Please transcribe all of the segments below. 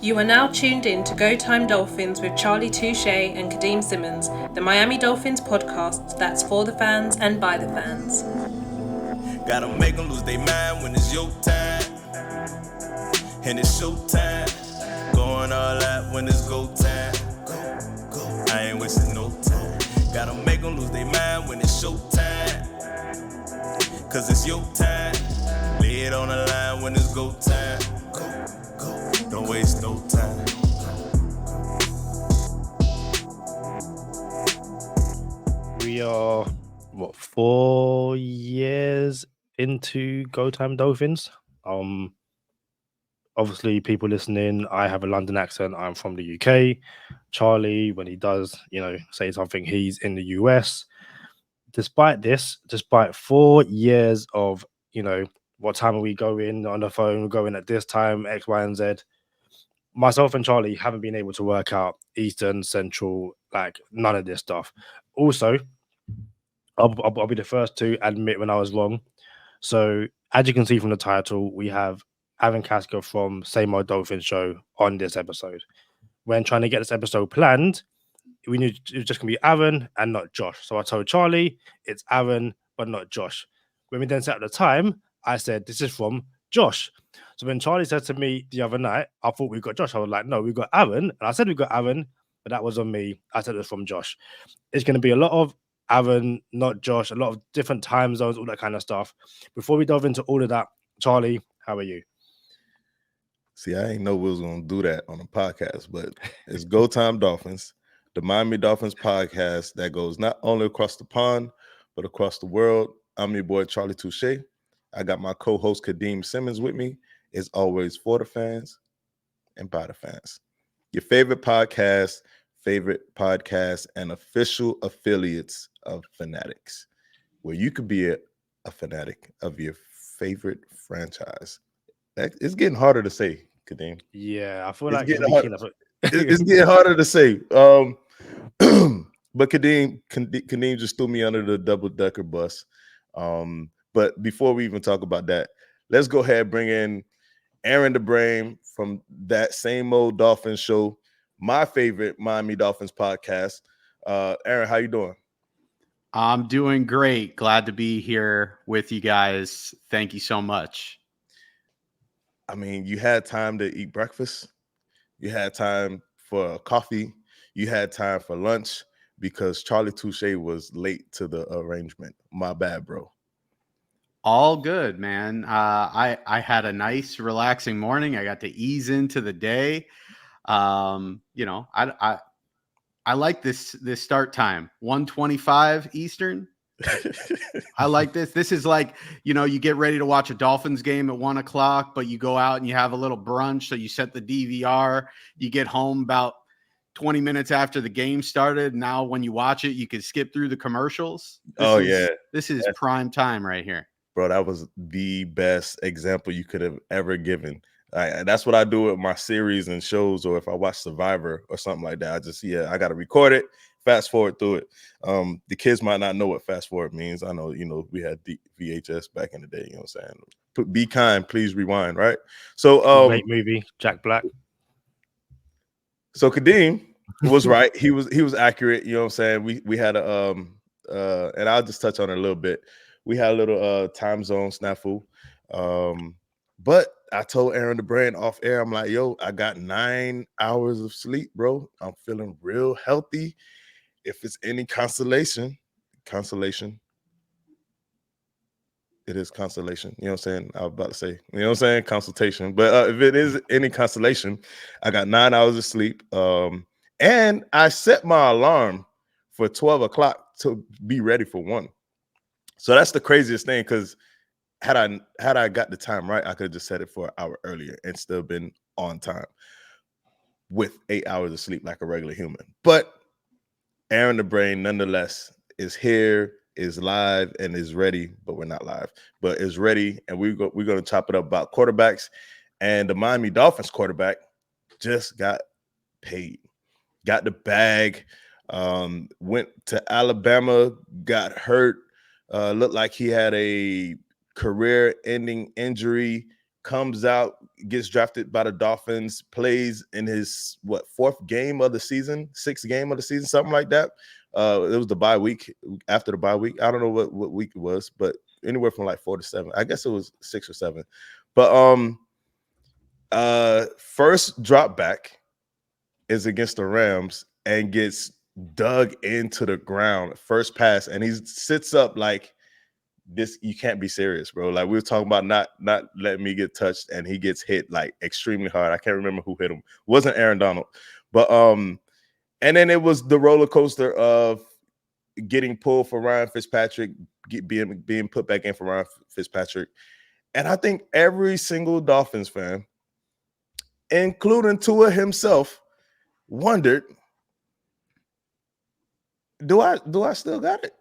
You are now tuned in to Go Time Dolphins with Charlie Touche and Kadeem Simmons, the Miami Dolphins podcast that's for the fans and by the fans. Gotta make them lose their mind when it's your time. And it's show time. Going all out when it's go time. I ain't wasting no time. Gotta make them lose their mind when it's show time. Cause it's your time. Lay it on the line when it's go time. Don't waste no time. We are, 4 years into Go Time Dolphins. Obviously, people listening, I have a London accent. I'm from the UK. Charlie, when he does, say something, he's in the US. Despite 4 years of, what time are we going on the phone? We're going at this time, X, Y, and Z. Myself and Charlie haven't been able to work out Eastern, Central, like none of this stuff. Also, I'll be the first to admit when I was wrong. So, as you can see from the title, we have Aaron Katzker from Same Old Dolphins Show on this episode. When trying to get this episode planned, we knew it was just going to be Aaron and not Josh. So I told Charlie, it's Aaron, but not Josh. When we then set up the time, I said, this is from Josh. So when Charlie said to me the other night, I thought we got Josh. I was like, no, we got Aaron. And I said we got Aaron, but that was on me. I said it was from Josh. It's going to be a lot of Aaron, not Josh, a lot of different time zones, all that kind of stuff. Before we delve into all of that, Charlie, how are you? See, I ain't know we was going to do that on a podcast, but it's Go Time Dolphins, the Miami Dolphins podcast that goes not only across the pond, but across the world. I'm your boy, Charlie Touche. I got my co-host, Kadeem Simmons, with me. As always, for the fans and by the fans. Your favorite podcast, and official affiliates of Fanatics, where you could be a fanatic of your favorite franchise. It's getting harder to say, Kadeem. Yeah, I feel like it's getting harder to say. But Kadeem just threw me under the double-decker bus. But before we even talk about that, let's go ahead and bring in Aaron the Brain from that Same Old Dolphins Show, my favorite Miami Dolphins podcast. Aaron, how you doing? I'm doing great. Glad to be here with you guys. Thank you so much. I mean, you had time to eat breakfast. You had time for coffee. You had time for lunch because Charlie Touche was late to the arrangement. My bad, bro. All good, man. I had a nice, relaxing morning. I got to ease into the day. I like this start time, 1:25 Eastern. I like this. This is like, you get ready to watch a Dolphins game at 1:00, but you go out and you have a little brunch. So you set the DVR. You get home about 20 minutes after the game started. Now, when you watch it, you can skip through the commercials. This is prime time right here. Bro, that was the best example you could have ever given. That's what I do with my series and shows, or if I watch Survivor or something like that. I got to record it, fast forward through it. The kids might not know what fast forward means. I know, we had VHS back in the day, you know what I'm saying? Be kind, please rewind, right? So, great movie, Jack Black. So Kadeem was right. He was accurate, you know what I'm saying? We had and I'll just touch on it a little bit. We had a little time zone snafu. But I told Aaron the Brain off air, I'm like, yo, I got 9 hours of sleep, bro. I'm feeling real healthy. If it's any consolation, it is consolation. You know what I'm saying? I was about to say, you know what I'm saying? Consultation. But if it is any consolation, I got 9 hours of sleep. And I set my alarm for 12 o'clock to be ready for 1. So that's the craziest thing, because had I got the time right, I could have just set it for an hour earlier and still been on time with 8 hours of sleep like a regular human. But Aaron the Brain, nonetheless, is here, is live, and is ready. But we're not live, but is ready. And we're going to chop it up about quarterbacks. And the Miami Dolphins quarterback just got paid, got the bag, went to Alabama, got hurt. Looked like he had a career-ending injury, comes out, gets drafted by the Dolphins, plays in his sixth game of the season, something like that. It was the bye week, after the bye week. I don't know what week it was, but anywhere from like 4 to 7. I guess it was 6 or 7. But first drop back is against the Rams and gets dug into the ground. First pass, and he sits up like this. You can't be serious, bro. Like, we were talking about not letting me get touched, and he gets hit like extremely hard. I can't remember who hit him. It wasn't Aaron Donald, but and then it was the roller coaster of getting pulled for Ryan Fitzpatrick, being put back in for Ryan Fitzpatrick. And I think every single Dolphins fan, including Tua himself, wondered, do I still got it?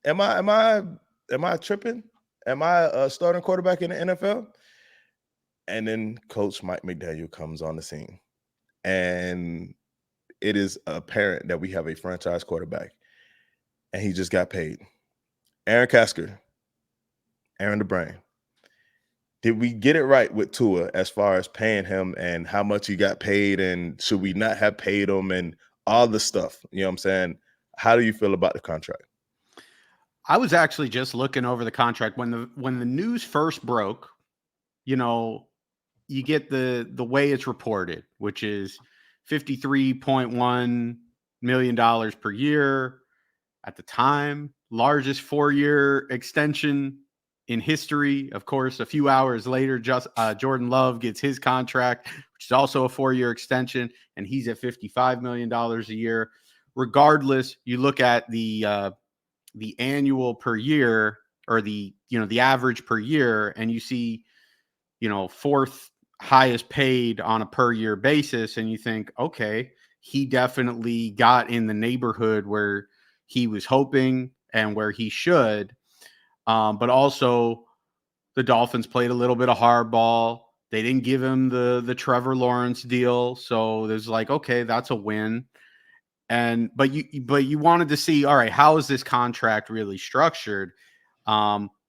Am I tripping? Am I a starting quarterback in the NFL? And then Coach Mike McDaniel comes on the scene, and it is apparent that we have a franchise quarterback, and he just got paid. Aaron Katzker, Aaron the Brain. Did we get it right with Tua as far as paying him and how much he got paid, and should we not have paid him and all the stuff? You know what I'm saying? How do you feel about the contract? I was actually just looking over the contract when the news first broke. You know, you get the way it's reported, which is $53.1 million per year at the time, largest 4-year extension in history. Of course, a few hours later, Jordan Love gets his contract, which is also a 4-year extension, and he's at $55 million a year. Regardless, you look at the annual per year, or the average per year, and you see, fourth highest paid on a per year basis, and you think, okay, he definitely got in the neighborhood where he was hoping and where he should. But also, the Dolphins played a little bit of hardball. They didn't give him the Trevor Lawrence deal, so there's like, okay, that's a win. But you wanted to see, all right, how is this contract really structured?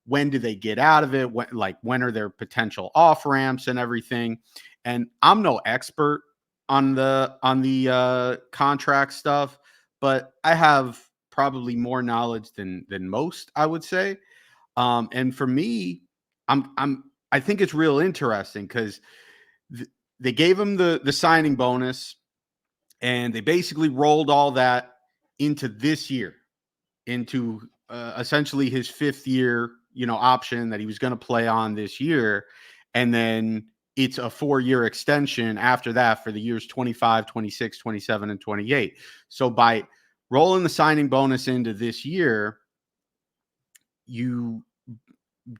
When do they get out of it? When are there potential off ramps and everything? And I'm no expert on the contract stuff, but I have probably more knowledge than most, I would say. And for me, I think it's real interesting because they gave him the signing bonus, and they basically rolled all that into this year, into essentially his 5th year, option that he was going to play on this year. And then it's a 4-year extension after that for the years 25, 26, 27, and 28. So by rolling the signing bonus into this year, you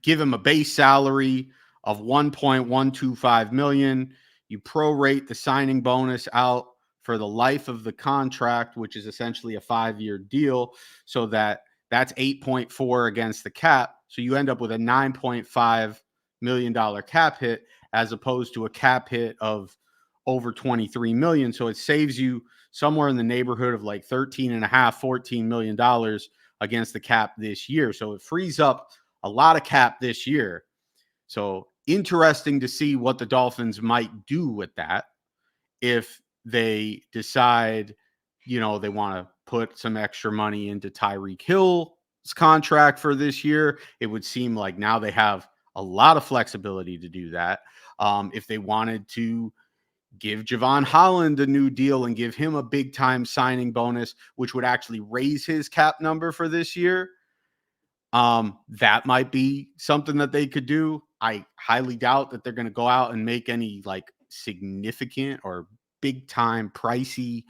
give him a base salary of $1.125 million. You prorate the signing bonus out for the life of the contract, which is essentially a 5-year deal, so that's 8.4 against the cap. So you end up with a $9.5 million cap hit, as opposed to a cap hit of over $23 million. So it saves you somewhere in the neighborhood of like $13.5–14 million against the cap this year. So it frees up a lot of cap this year. So interesting to see what the Dolphins might do with that. If they decide, they want to put some extra money into Tyreek Hill's contract for this year, it would seem like now they have a lot of flexibility to do that. If they wanted to give Javon Holland a new deal and give him a big time signing bonus, which would actually raise his cap number for this year, that might be something that they could do. I highly doubt that they're going to go out and make any like significant or big time pricey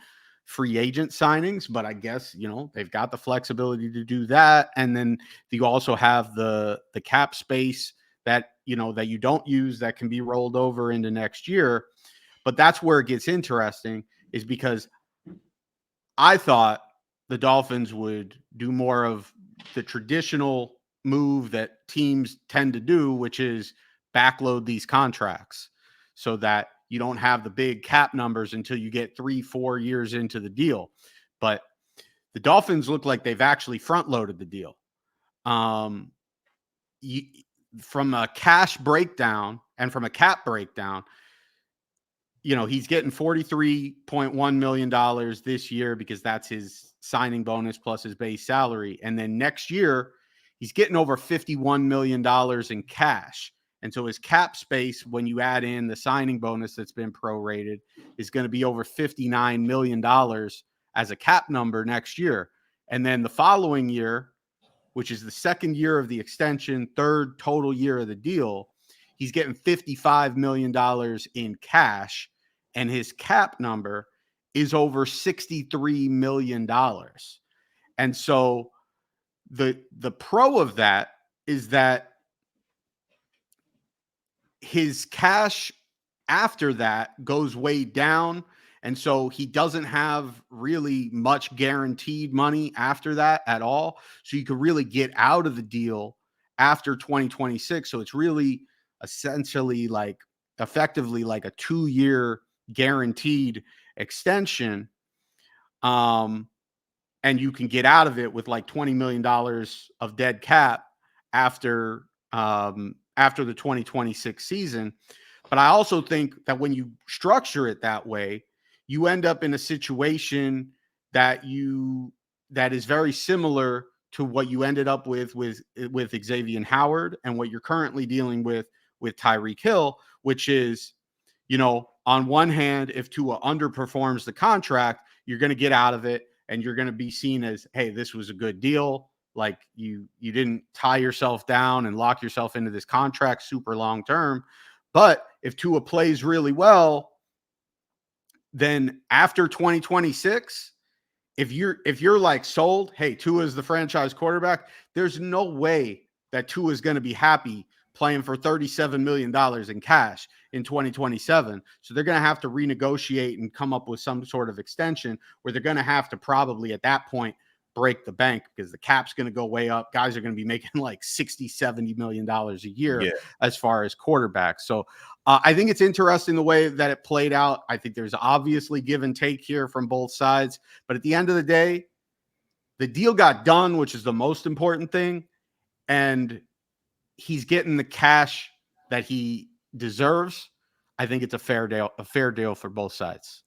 free agent signings, but I guess, they've got the flexibility to do that. And then you also have the cap space that, that you don't use that can be rolled over into next year. But that's where it gets interesting, is because I thought the Dolphins would do more of the traditional move that teams tend to do, which is backload these contracts so that you don't have the big cap numbers until you get 3-4 years into the deal. But the Dolphins look like they've actually front loaded the deal. From a cash breakdown, And from a cap breakdown, he's getting $43.1 million this year because that's his signing bonus plus his base salary. And then next year, he's getting over $51 million in cash. And so his cap space, when you add in the signing bonus that's been prorated, is going to be over $59 million as a cap number next year. And then the following year, which is the second year of the extension, third total year of the deal, he's getting $55 million in cash. And his cap number is over $63 million. And so the pro of that is that his cash after that goes way down. And so he doesn't have really much guaranteed money after that at all. So you could really get out of the deal after 2026. So it's really essentially effectively like a 2-year guaranteed extension. And you can get out of it with like $20 million of dead cap after the 2026 season. But I also think that when you structure it that way, you end up in a situation that is very similar to what you ended up with Xavier Howard and what you're currently dealing with Tyreek Hill, which is, on one hand, if Tua underperforms the contract, you're going to get out of it and you're going to be seen as, hey, this was a good deal. Like you didn't tie yourself down and lock yourself into this contract super long term. But if Tua plays really well, then after 2026, if you're like sold, hey, Tua is the franchise quarterback, there's no way that Tua is going to be happy playing for $37 million in cash in 2027. So they're going to have to renegotiate and come up with some sort of extension where they're going to have to probably at that point break the bank because the cap's going to go way up. Guys are going to be making like $60-70 million a year as far as quarterbacks. So I think it's interesting the way that it played out. I think there's obviously give and take here from both sides. But at the end of the day, the deal got done, which is the most important thing. And he's getting the cash that he deserves. I think it's a fair deal for both sides.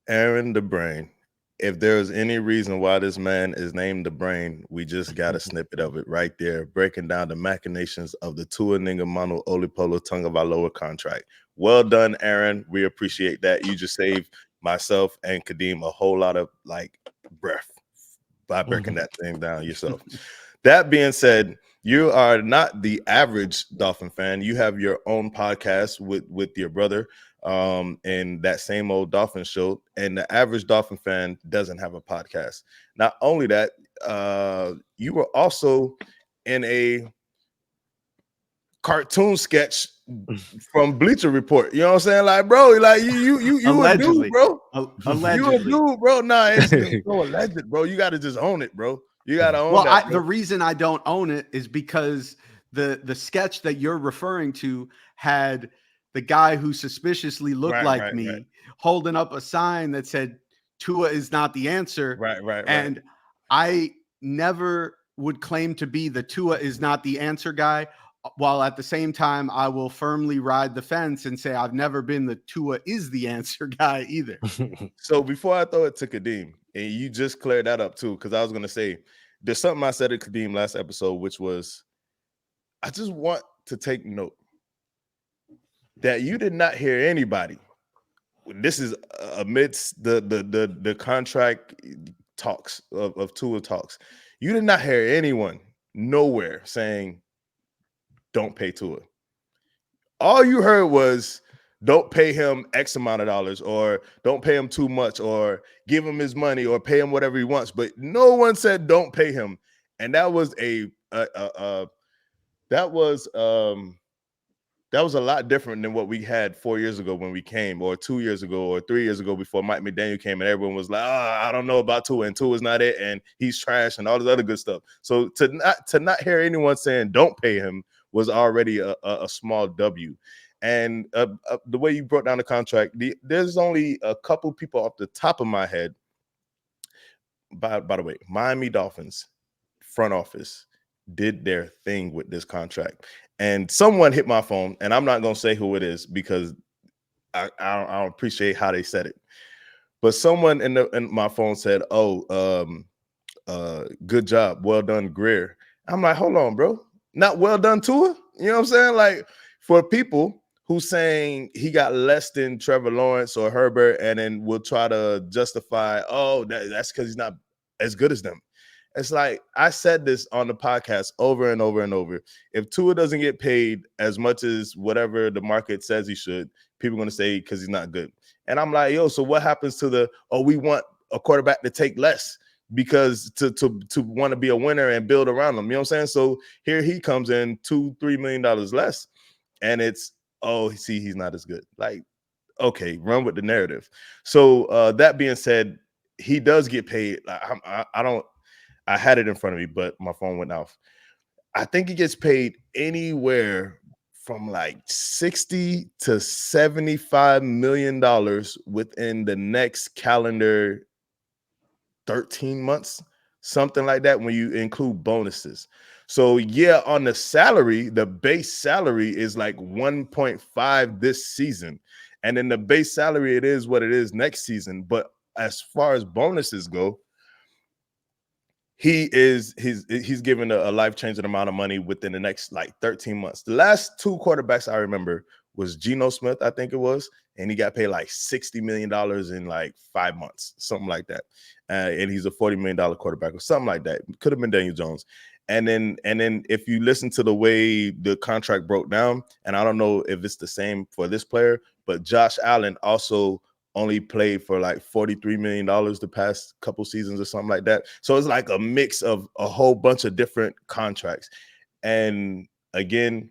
Aaron the Brain. If there's any reason why this man is named the Brain, we just got a snippet of it right there, breaking down the machinations of the Tua Tagovailoa contract. Well done, Aaron. We appreciate that. You just saved myself and Kadeem a whole lot of breath by breaking that thing down yourself. That being said, you are not the average Dolphin fan. You have your own podcast with your brother. And that Same Old Dolphins Show, and the average Dolphin fan doesn't have a podcast. Not only that, you were also in a cartoon sketch from Bleacher Report. You know what I'm saying? Like, bro, like you Allegedly. a dude, bro. Allegedly. You a dude, bro. Nah, it's so alleged, bro. You got to just own it, bro. You got to own that. The reason I don't own it is because the sketch that you're referring to had the guy who suspiciously looked like me holding up a sign that said Tua is not the answer. Right. And I never would claim to be the Tua is not the answer guy, while at the same time, I will firmly ride the fence and say I've never been the Tua is the answer guy either. So before I throw it to Kadeem, and you just cleared that up too, because I was going to say, there's something I said to Kadeem last episode, which was, I just want to take note that you did not hear anybody. This is amidst the contract talks of Tua talks. You did not hear anyone nowhere saying, don't pay Tua. All you heard was, don't pay him X amount of dollars, or don't pay him too much, or give him his money, or pay him whatever he wants. But no one said don't pay him. And that was that was a lot different than what we had 4 years ago when we came, or 2 years ago, or 3 years ago before Mike McDaniel came, and everyone was like, I don't know about Tua, and Tua's not it, and he's trash, and all this other good stuff. So to not hear anyone saying don't pay him was already a small W. And the way you broke down the contract, there's only a couple people off the top of my head. By the way, Miami Dolphins front office did their thing with this contract. and someone hit my phone, and I'm not gonna say who it is because I don't appreciate how they said it. But someone in my phone said, "Oh, good job, well done, Greer." I'm like, hold on, bro, not well done, Tua. You know what I'm saying? Like, for people who saying he got less than Trevor Lawrence or Herbert, and then will try to justify, oh, that's because he's not as good as them. It's like, I said this on the podcast over and over and over. If Tua doesn't get paid as much as whatever the market says he should, people are going to say because he's not good. And I'm like, yo, so what happens to we want a quarterback to take less because to want to be a winner and build around them. You know what I'm saying? So here he comes in $2-3 million less, and it's, oh, see, he's not as good. Like, okay, run with the narrative. So that being said, he does get paid. I had it in front of me, but my phone went off. I think he gets paid anywhere from like $60 to $75 million within the next calendar 13 months, something like that, when you include bonuses. So yeah, on the salary, the base salary is like 1.5 this season. And then the base salary, it is what it is next season. But as far as bonuses go, he's given a life-changing amount of money within the next like 13 months. The last two quarterbacks I remember was Geno Smith, I think it was, and he got paid like $60 million in like 5 months, something like that. And he's a $40 million quarterback or something like that. Could have been Daniel Jones. And then if you listen to the way the contract broke down, and I don't know if it's the same for this player, but Josh Allen also only played for like $43 million the past couple seasons or something like that. So it's like a mix of a whole bunch of different contracts. And again,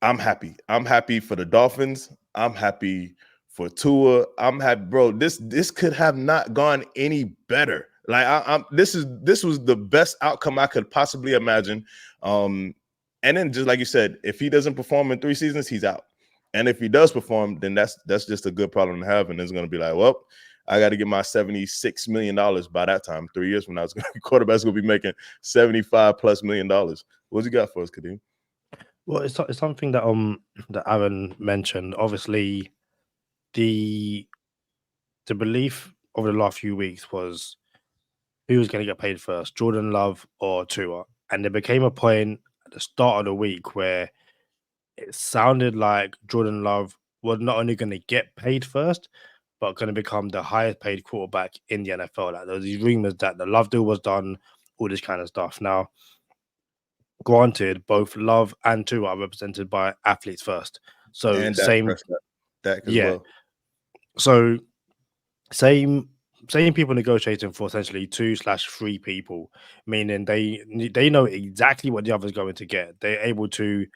I'm happy. I'm happy for the Dolphins. I'm happy for Tua. I'm happy, bro. This could have not gone any better. Like, this was the best outcome I could possibly imagine. And then, just like you said, if he doesn't perform in 3 seasons, he's out. And if he does perform, then that's just a good problem to have. And it's going to be like, well, I got to get my $76 million by that time. 3 years from now, quarterback's going to be making $75+ million. What you got for us, Kadeem? Well, it's something that that Aaron mentioned. Obviously, the belief over the last few weeks was who was going to get paid first, Jordan Love or Tua, and there became a point at the start of the week where it sounded like Jordan Love was not only going to get paid first, but going to become the highest paid quarterback in the NFL. Like, there was these rumors that the Love deal was done, all this kind of stuff. Now, granted, both Love and Tua are represented by athletes first. So And same, Dak as yeah. well. So same people negotiating for essentially 2/3 people, meaning they know exactly what the other's going to get. They're able to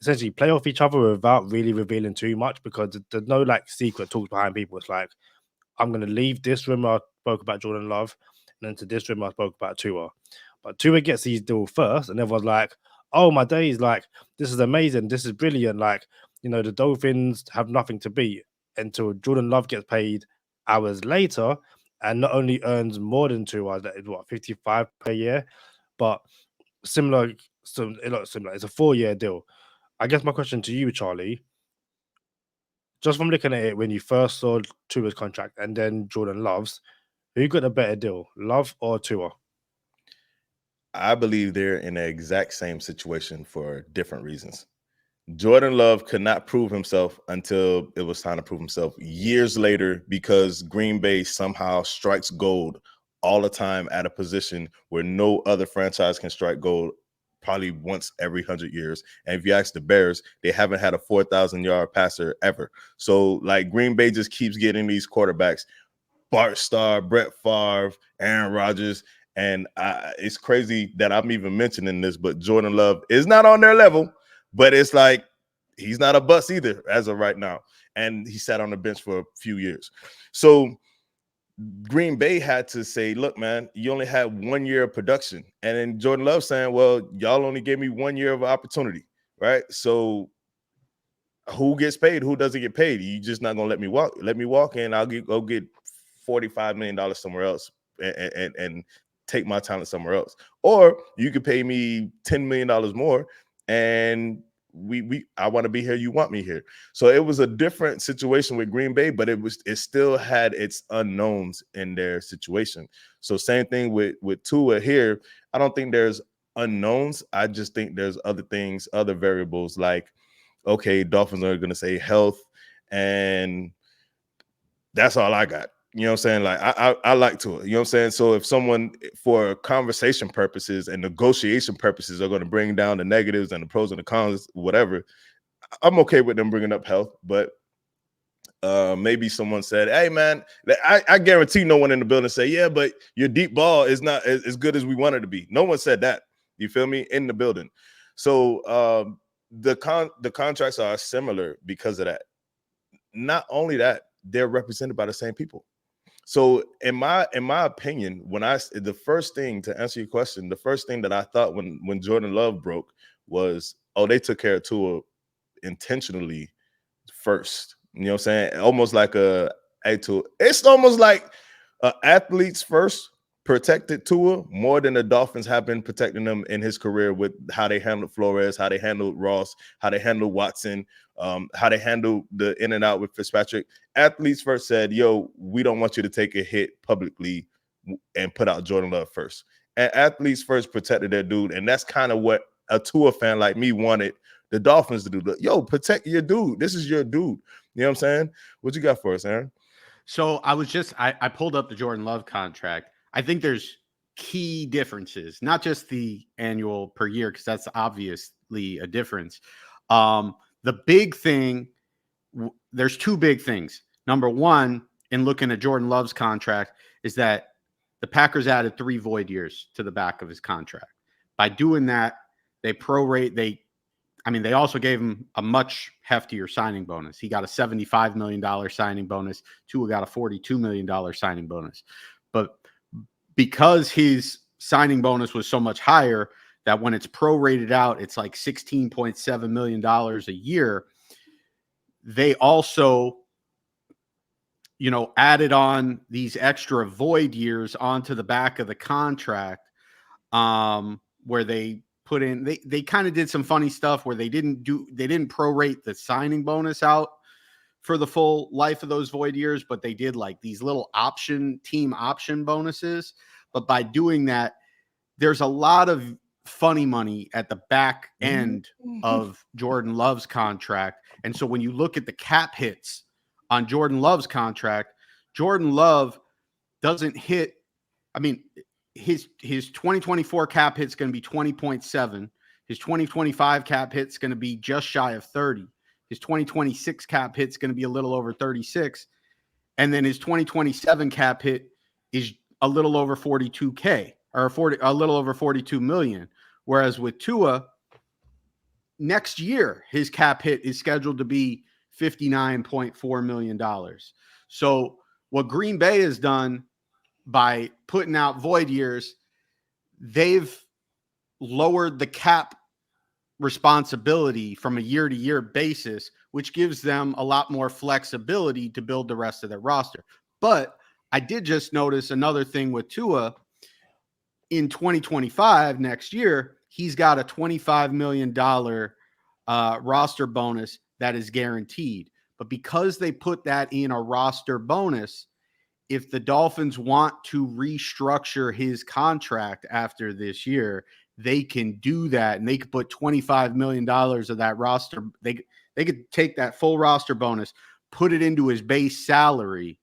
essentially play off each other without really revealing too much, because there's no like secret talks behind people. It's like, I'm going to leave this room I spoke about Jordan Love, and then to this room I spoke about Tua. But Tua gets his deal first, and everyone's like, oh my days, like, this is amazing, this is brilliant. Like, the Dolphins have nothing to beat, until Jordan Love gets paid hours later and not only earns more than Tua, that is what, 55 per year, but similar. So a lot similar. It's a 4-year deal. I guess my question to you, Charlie, just from looking at it when you first saw Tua's contract and then Jordan Love's, who got a better deal, Love or Tua? I believe they're in the exact same situation for different reasons. Jordan Love could not prove himself until it was time to prove himself years later, because Green Bay somehow strikes gold all the time at a position where no other franchise can strike gold, probably once every 100 years. And if you ask the Bears, they haven't had a 4,000-yard passer ever. So, like, Green Bay just keeps getting these quarterbacks, Bart Starr, Brett Favre, Aaron Rodgers. And it's crazy that I'm even mentioning this, but Jordan Love is not on their level. But it's like, he's not a bust either as of right now. And he sat on the bench for a few years. So Green Bay had to say, look, man, you only had 1 year of production. And then Jordan Love saying, well, y'all only gave me 1 year of opportunity, right? So who gets paid? Who doesn't get paid? You just not going to let me walk. Let me walk in. I'll go get $45 million somewhere else and take my talent somewhere else. Or you could pay me $10 million more and I want to be here, you want me here. So it was a different situation with Green Bay, but it still had its unknowns in their situation. So same thing with Tua here. I don't think there's unknowns. I just think there's other things, other variables, like, okay, Dolphins are going to say health, and that's all I got. You know what I'm saying? Like, I like Tua. You know what I'm saying? So if someone, for conversation purposes and negotiation purposes, are going to bring down the negatives and the pros and the cons, whatever, I'm okay with them bringing up health. But maybe someone said, hey, man, I guarantee no one in the building say, yeah, but your deep ball is not as good as we want it to be. No one said that. You feel me? In the building. So the contracts are similar because of that. Not only that, they're represented by the same people. So in my opinion, the first thing, to answer your question, the first thing that I thought when Jordan Love broke was, oh, they took care of Tua intentionally first. You know what I'm saying? Almost like it's almost like athletes first protected Tua more than the Dolphins have been protecting them in his career, with how they handled Flores, how they handled Ross, how they handled Watson, how they handled the in and out with Fitzpatrick. Athletes first said, yo, we don't want you to take a hit publicly, and put out Jordan Love first. And athletes first protected their dude. And that's kind of what a Tua fan like me wanted the Dolphins to do. Yo, protect your dude. This is your dude. You know what I'm saying? What you got for us, Aaron? So I pulled up the Jordan Love contract. I think there's key differences, not just the annual per year, because that's obviously a difference. The big thing, there's two big things. Number one, in looking at Jordan Love's contract, is that the Packers added 3 void years to the back of his contract. By doing that, they also gave him a much heftier signing bonus. He got a $75 million signing bonus. Tua got a $42 million signing bonus. But because his signing bonus was so much higher, that when it's prorated out, it's like $16.7 million a year. They also, added on these extra void years onto the back of the contract, where they put in, they kind of did some funny stuff where they didn't prorate the signing bonus out for the full life of those void years, but they did like these little team option bonuses. But by doing that, there's a lot of funny money at the back end of Jordan Love's contract. And so when you look at the cap hits on Jordan Love's contract, Jordan Love doesn't hit, his 2024 cap hit's going to be 20.7. His 2025 cap hit's going to be just shy of 30. His 2026 cap hit's going to be a little over 36. And then his 2027 cap hit is a little over 42K, or a little over 42 million. Whereas with Tua, next year, his cap hit is scheduled to be $59.4 million. So what Green Bay has done by putting out void years, they've lowered the cap responsibility from a year-to-year basis, which gives them a lot more flexibility to build the rest of their roster. But I did just notice another thing with Tua. In 2025, next year, he's got a $25 million roster bonus that is guaranteed. But because they put that in a roster bonus, if the Dolphins want to restructure his contract after this year, they can do that, and they could put $25 million of that roster. They could take that full roster bonus, put it into his base salary,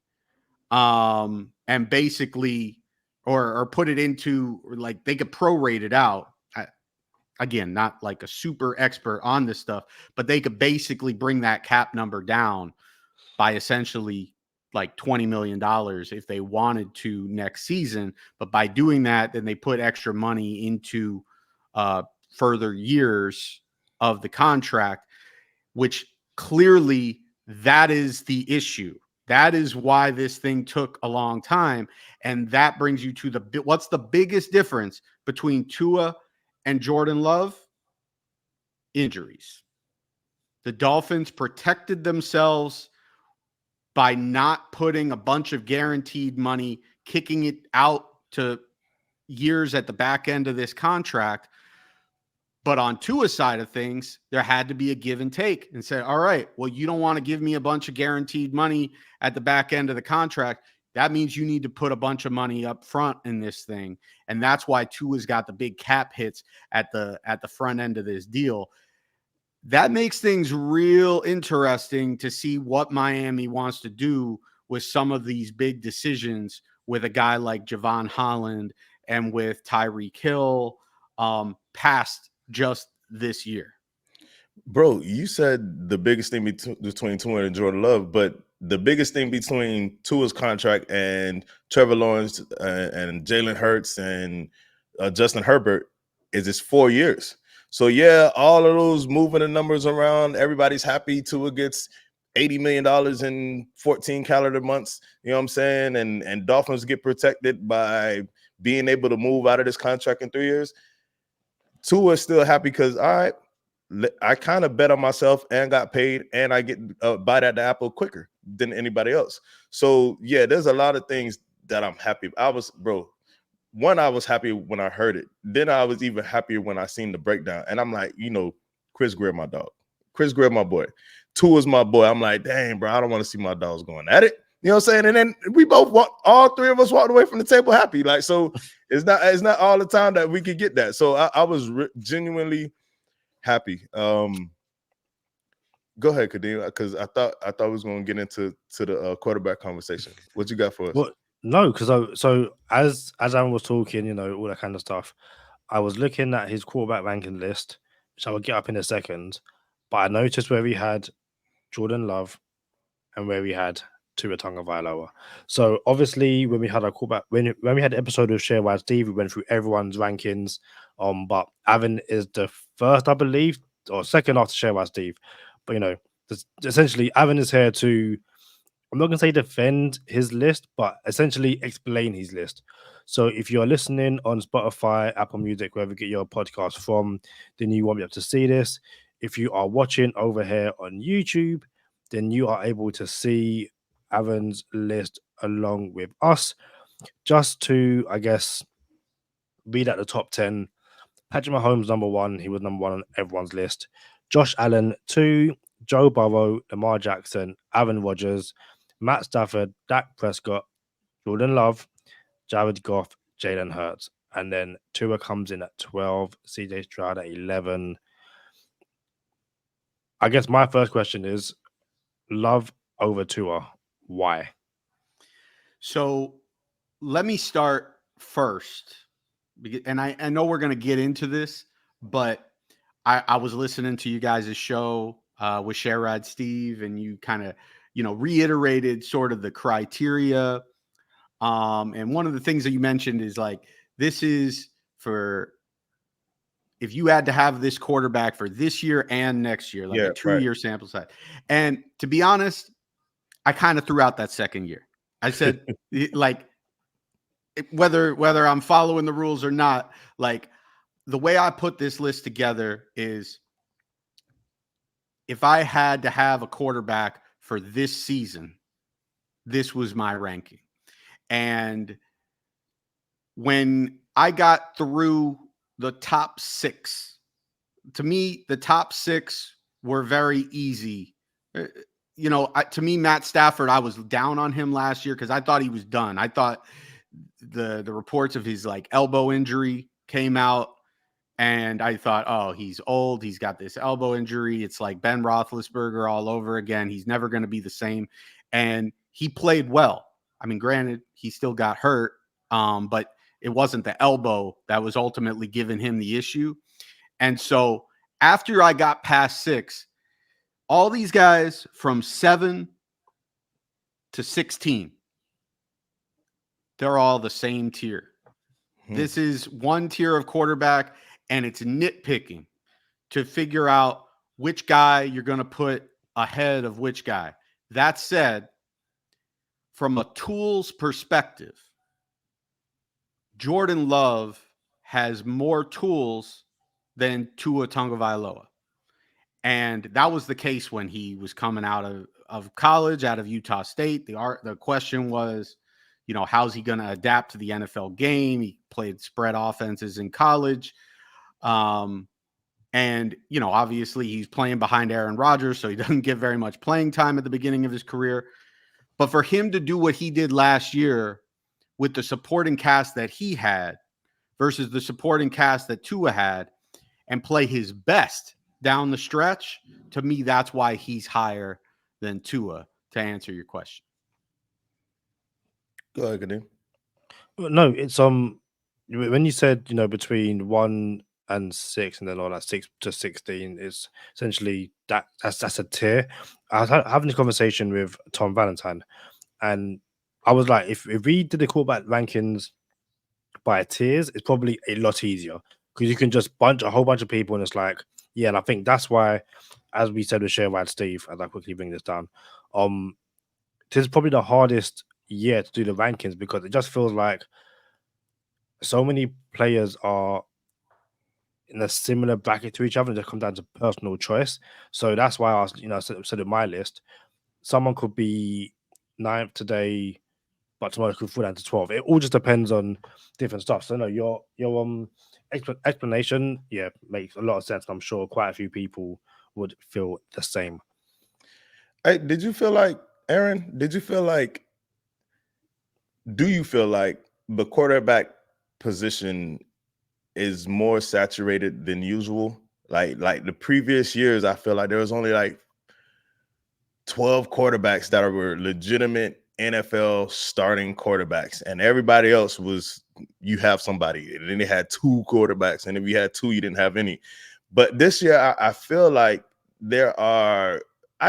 and basically, or put it into, like, they could prorate it out. Again, not like a super expert on this stuff, but they could basically bring that cap number down by essentially like $20 million if they wanted to next season. But by doing that, then they put extra money into further years of the contract, which clearly that is the issue. That is why this thing took a long time. And that brings you to what's the biggest difference between Tua and Jordan Love? Injuries. The Dolphins protected themselves by not putting a bunch of guaranteed money, kicking it out to years at the back end of this contract. But on Tua's side of things, there had to be a give and take and say, all right, well, you don't want to give me a bunch of guaranteed money at the back end of the contract. That means you need to put a bunch of money up front in this thing. And that's why Tua's got the big cap hits at the front end of this deal. That makes things real interesting to see what Miami wants to do with some of these big decisions with a guy like Javon Holland and with Tyreek Hill past just this year. Bro, you said the biggest thing between Tua and Jordan Love, but the biggest thing between Tua's contract and Trevor Lawrence and Jalen Hurts and Justin Herbert is it's 4 years. So yeah, all of those moving the numbers around, everybody's happy. Tua gets $80 million in 14 calendar months. You know what I'm saying? And Dolphins get protected by being able to move out of this contract in 3 years. Tua is still happy because, all right, I kind of bet on myself and got paid, and I get a bite at the apple quicker than anybody else. So, yeah, there's a lot of things that I'm happy. I was happy when I heard it. Then I was even happier when I seen the breakdown. And I'm like, Chris Greer, my dog. Chris Greer, my boy. Tua's my boy. I'm like, dang, bro, I don't want to see my dogs going at it. You know what I'm saying? And then we both all three of us walked away from the table happy. Like, so it's not all the time that we could get that. So I was genuinely happy. Go ahead, Kadeem, because I thought we was going to get into the quarterback conversation. What you got for us? Well, no, because so as Aaron was talking, all that kind of stuff, I was looking at his quarterback ranking list, which I will get up in a second. But I noticed where he had Jordan Love and where he had Tua Tagovailoa. So obviously, when we had our quarterback, when we had the episode with Share Wide Steve, we went through everyone's rankings. But Aaron is the first, I believe, or second after Share Wide Steve. But essentially, Aaron is here to, I'm not going to say defend his list, but essentially explain his list. So if you're listening on Spotify, Apple Music, wherever you get your podcast from, then you won't be able to see this. If you are watching over here on YouTube, then you are able to see Aaron's list along with us. Just to, I guess, read at the top 10. Patrick Mahomes, number 1. He was number 1 on everyone's list. Josh Allen, 2. Joe Burrow, Lamar Jackson, Aaron Rodgers, Matt Stafford, Dak Prescott, Jordan Love, Jared Goff, Jalen Hurts. And then Tua comes in at 12, CJ Stroud at 11. I guess my first question is, Love over Tua, why? So let me start first. And I know we're going to get into this, but I was listening to you guys' show with Sherrod Steve, and you kind of, reiterated sort of the criteria. And one of the things that you mentioned is like, this is for if you had to have this quarterback for this year and next year, like a 2-year sample size. And to be honest, I kind of threw out that second year. I said, like, whether I'm following the rules or not, like the way I put this list together is if I had to have a quarterback for this season, this was my ranking. And when I got through the top 6, to me, the top 6 were very easy. To me, Matt Stafford, I was down on him last year because I thought he was done. I thought the reports of his like elbow injury came out, and I thought, oh, he's old. He's got this elbow injury. It's like Ben Roethlisberger all over again. He's never going to be the same. And he played well. I mean, granted, he still got hurt, but it wasn't the elbow that was ultimately giving him the issue. And so after I got past 6, all these guys from 7 to 16, they're all the same tier. This is one tier of quarterback, and it's nitpicking to figure out which guy you're going to put ahead of which guy. That said, from a tools perspective, Jordan Love has more tools than Tua Tagovailoa. And that was the case when he was coming out of college, out of Utah State. The question was, how's he going to adapt to the NFL game? He played spread offenses in college. And, obviously he's playing behind Aaron Rodgers, so he doesn't get very much playing time at the beginning of his career. But for him to do what he did last year with the supporting cast that he had versus the supporting cast that Tua had and play his best down the stretch, to me, that's why he's higher than Tua, to answer your question. Go ahead, Kadeem. No, it's when you said between 1 and 6, and then all that 6 to 16 is essentially that's a tier. I was having this conversation with Tom Valentine, and I was like, if we did the quarterback rankings by tiers, it's probably a lot easier because you can just bunch a whole bunch of people, and it's like, yeah. And I think that's why, as we said with Sherrod Steve, as I quickly bring this down, this is probably the hardest year to do the rankings because it just feels like so many players are in a similar bracket to each other, and just come down to personal choice. So that's why I was, said in my list, someone could be 9th today, but tomorrow could fall down to 12. It all just depends on different stuff. So no, your explanation, yeah, makes a lot of sense. I'm sure quite a few people would feel the same. Hey, did you feel like, Aaron? Do you feel like the quarterback position is more saturated than usual? Like the previous years, I feel like there was only like 12 quarterbacks that were legitimate NFL starting quarterbacks, and everybody else was, you have somebody, and then they had 2 quarterbacks, and if you had 2, you didn't have any. But this year, I feel like I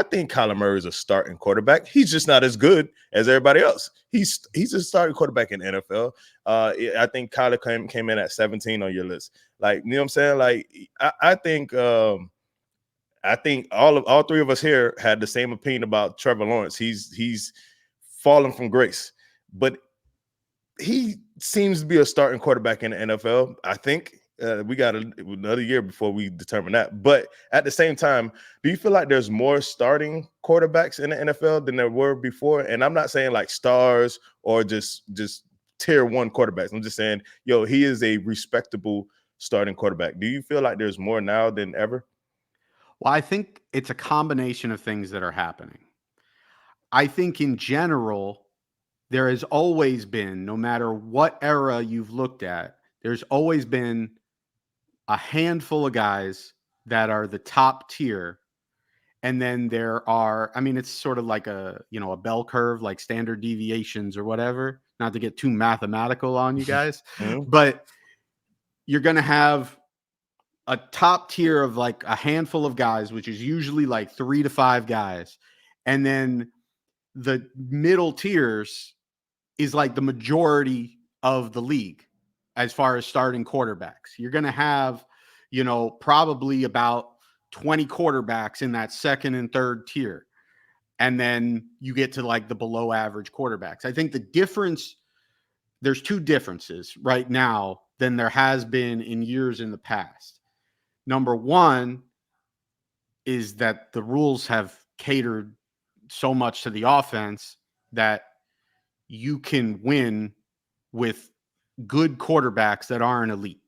think Kyler Murray is a starting quarterback. He's just not as good as everybody else. He's a starting quarterback in the NFL. I think Kyler came in at 17 on your list. Like, you know what I'm saying? Like, I think all 3 of us here had the same opinion about Trevor Lawrence. He's fallen from grace, but he seems to be a starting quarterback in the NFL. I think we got another year before we determine that. But at the same time, do you feel like there's more starting quarterbacks in the NFL than there were before? And I'm not saying like stars or just tier 1 quarterbacks. I'm just saying, he is a respectable starting quarterback. Do you feel like there's more now than ever? Well, I think it's a combination of things that are happening. I think in general, there has always been, no matter what era you've looked at, there's always been a handful of guys that are the top tier. And then there are, it's sort of like a bell curve, like standard deviations or whatever, not to get too mathematical on you guys, but you're going to have a top tier of like a handful of guys, which is usually like 3 to 5 guys. And then the middle tiers is like the majority of the league as far as starting quarterbacks. You're going to have, probably about 20 quarterbacks in that second and third tier. And then you get to like the below average quarterbacks. I think the difference, there's 2 differences right now than there has been in years in the past. Number one is that the rules have catered so much to the offense that you can win with good quarterbacks that aren't elite,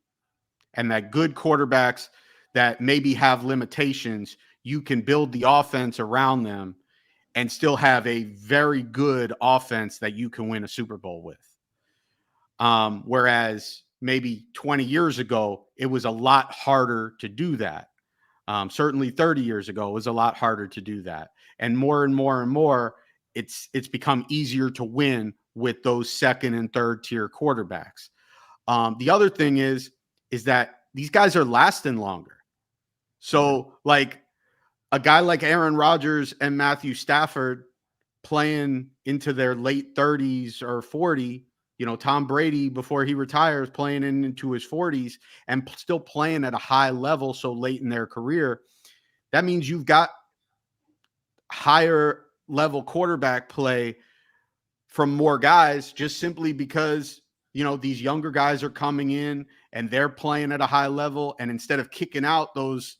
and that good quarterbacks that maybe have limitations, you can build the offense around them and still have a very good offense that you can win a Super Bowl with. Whereas maybe 20 years ago, it was a lot harder to do that. Certainly 30 years ago, it was a lot harder to do that. And more, it's become easier to win with those second and third tier quarterbacks. The other thing is that these guys are lasting longer. So like a guy like Aaron Rodgers and Matthew Stafford playing into their late 30s or 40, Tom Brady, before he retires, playing into his 40s and still playing at a high level so late in their career. That means you've got higher level quarterback play from more guys, just simply because, these younger guys are coming in and they're playing at a high level. And instead of kicking out those,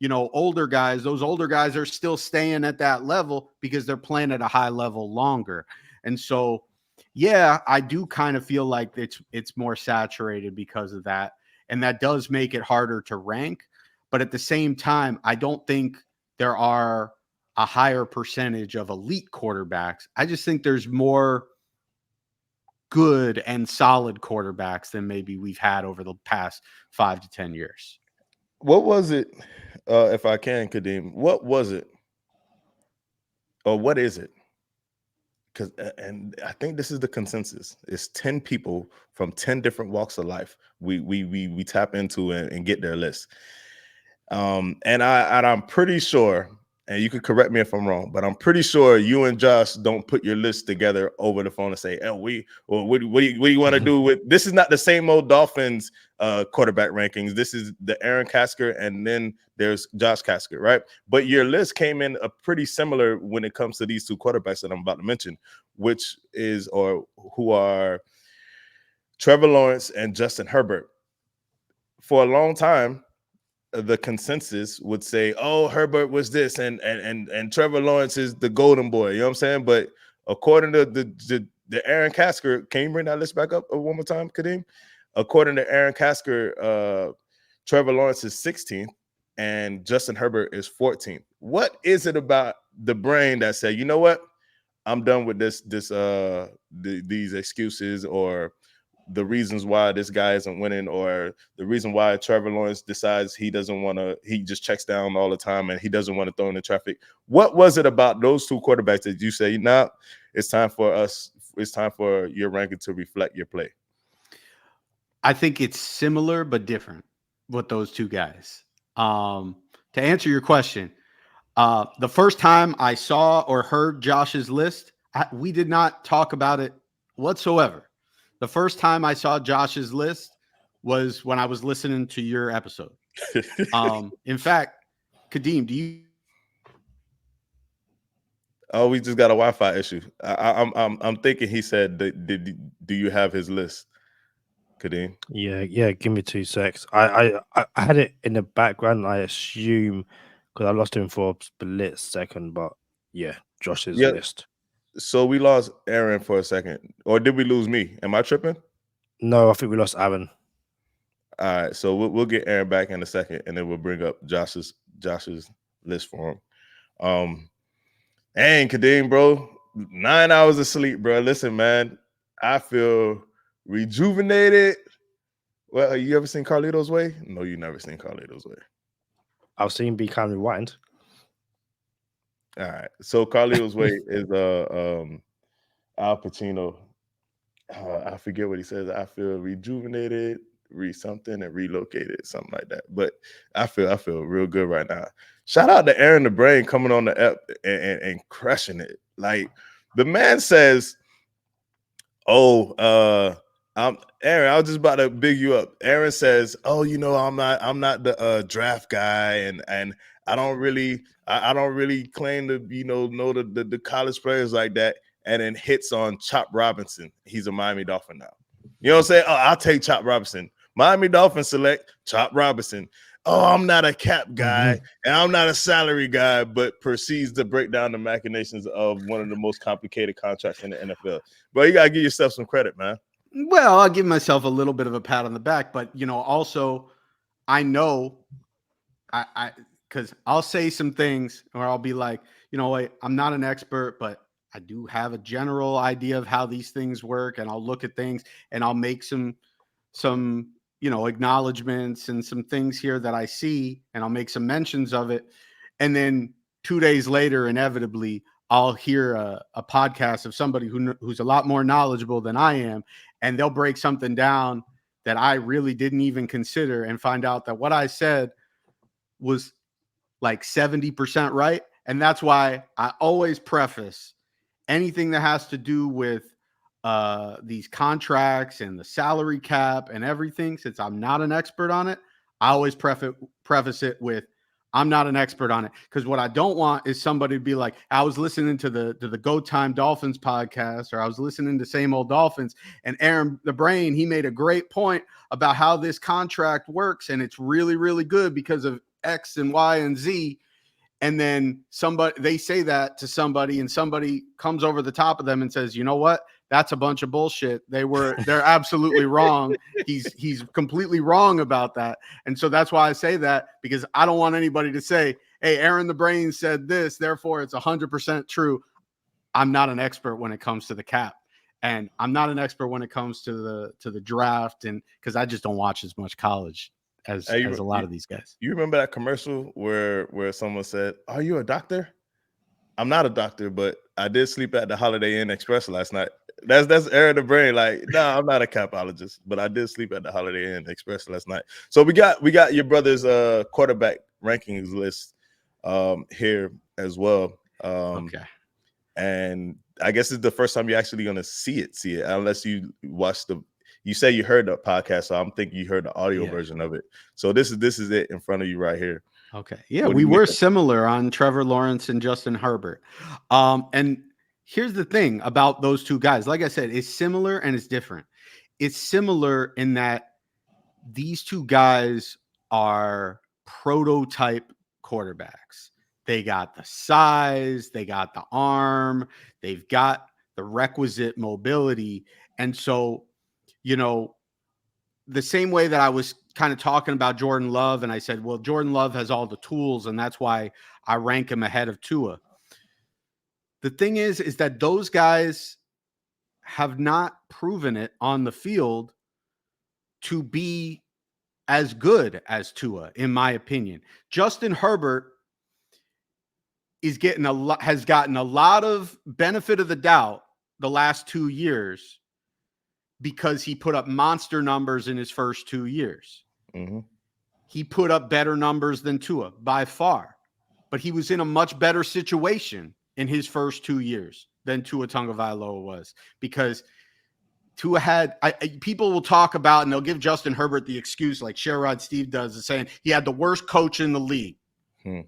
older guys, those older guys are still staying at that level because they're playing at a high level longer. And so, yeah, I do kind of feel like it's more saturated because of that. And that does make it harder to rank. But at the same time, I don't think there are a higher percentage of elite quarterbacks. I just think there's more good and solid quarterbacks than maybe we've had over the past 5 to 10 years. What was it, if I can, Kadeem, what was it? Or what is it? Because, and I think this is the consensus. It's 10 people from 10 different walks of life. We tap into and get their list. And I'm pretty sure, and you can correct me if I'm wrong, but I'm pretty sure you and Josh don't put your list together over the phone and say, "Oh, what do you want to do with this?" Is not the Same Old Dolphins quarterback rankings. This is the Aaron Katzker, and then there's Josh Katzker, right? But your list came in a pretty similar when it comes to these two quarterbacks that I'm about to mention, who are Trevor Lawrence and Justin Herbert. For a long time, the consensus would say, "Oh, Herbert was this, and Trevor Lawrence is the golden boy." You know what I'm saying? But according to the Aaron Katzker, can you bring that list back up one more time, Kadeem? According to Aaron Katzker, Trevor Lawrence is 16th, and Justin Herbert is 14th. What is it about the brain that said, you know what, I'm done with these excuses, or the reasons why this guy isn't winning, or the reason why Trevor Lawrence decides he doesn't want to, he just checks down all the time and he doesn't want to throw in the traffic? What was it about those two quarterbacks that you say, nah, it's time for your ranking to reflect your play? I think it's similar but different with those two guys. To answer your question, the first time I saw or heard Josh's list, we did not talk about it whatsoever. The first time I saw Josh's list was when I was listening to your episode. In fact, Kadeem, do you? Oh, we just got a Wi-Fi issue. I'm thinking he said, do you have his list, Kadeem? Yeah. Give me 2 secs. I had it in the background. I assume because I lost him for a split second, but yeah, Josh's list. So we lost Aaron for a second, or did we lose me? Am I tripping? No, I think we lost Aaron. All right, so we'll get Aaron back in a second, and then we'll bring up Josh's list for him. And Kadeem, bro, 9 hours of sleep, bro. Listen, man, I feel rejuvenated. Well, you ever seen Carlito's Way? No, you never seen Carlito's Way. I've seen Be Kind Rewind. All right, so Carlito's Way is Al Pacino. I forget what he says. I feel rejuvenated, something, and relocated, something like that. But I feel real good right now. Shout out to Aaron the Brain coming on the app and crushing it. Like, the man says, "Oh, Aaron, I was just about to big you up." Aaron says, "Oh, you know, I'm not the draft guy, and I don't really claim to, you know the college players like that." And then hits on Chop Robinson. He's a Miami Dolphin now. You know what I'm saying? Oh, I'll take Chop Robinson. Miami Dolphins select Chop Robinson. Oh, I'm not a cap guy, and I'm not a salary guy, but proceeds to break down the machinations of one of the most complicated contracts in the NFL. But you gotta give yourself some credit, man. Well, I'll give myself a little bit of a pat on the back, but also I know because I'll say some things or I'll be like, I'm not an expert, but I do have a general idea of how these things work, and I'll look at things and I'll make some acknowledgments and some things here that I see, and I'll make some mentions of it. And then 2 days later, inevitably, I'll hear a podcast of somebody who's a lot more knowledgeable than I am, and they'll break something down that I really didn't even consider and find out that what I said was like 70% right. And that's why I always preface anything that has to do with these contracts and the salary cap and everything. Since I'm not an expert on it, I always preface it with, I'm not an expert on it. Because what I don't want is somebody to be like, I was listening to the Go Time Dolphins podcast, or I was listening to Same Old Dolphins, and Aaron the Brain, he made a great point about how this contract works, and it's really, really good because of X and Y and Z. And then they say that to somebody, and somebody comes over the top of them and says, you know what? That's a bunch of bullshit. They're absolutely wrong. He's completely wrong about that. And so that's why I say that, because I don't want anybody to say, hey, Aaron the Brain said this, therefore it's 100% true. I'm not an expert when it comes to the cap. And I'm not an expert when it comes to the draft, and because I just don't watch as much college as a lot of these guys. You remember that commercial where someone said, "Are you a doctor?" I'm not a doctor, but I did sleep at the Holiday Inn Express last night. That's Aaron the Brain. Like, no, I'm not a capologist, but I did sleep at the Holiday Inn Express last night. So we got your brother's quarterback rankings list here as well. Okay. And I guess it's the first time you're actually gonna see it, unless you watched you say you heard the podcast, so I'm thinking you heard the audio version of it. So this is it in front of you right here. Okay. Yeah, we were similar on Trevor Lawrence and Justin Herbert. And here's the thing about those two guys. Like I said, it's similar and it's different. It's similar in that these two guys are prototype quarterbacks. They got the size, they got the arm, they've got the requisite mobility. And so, the same way that I was kind of talking about Jordan Love, and I said, well, Jordan Love has all the tools, and that's why I rank him ahead of Tua. The thing is that those guys have not proven it on the field to be as good as Tua, in my opinion. Justin Herbert has gotten a lot of benefit of the doubt the last 2 years because he put up monster numbers in his first 2 years. Mm-hmm. He put up better numbers than Tua by far, but he was in a much better situation in his first 2 years than Tua Tagovailoa was, because Tua had people will talk about, and they'll give Justin Herbert the excuse like Sherrod Steve does, saying he had the worst coach in the league.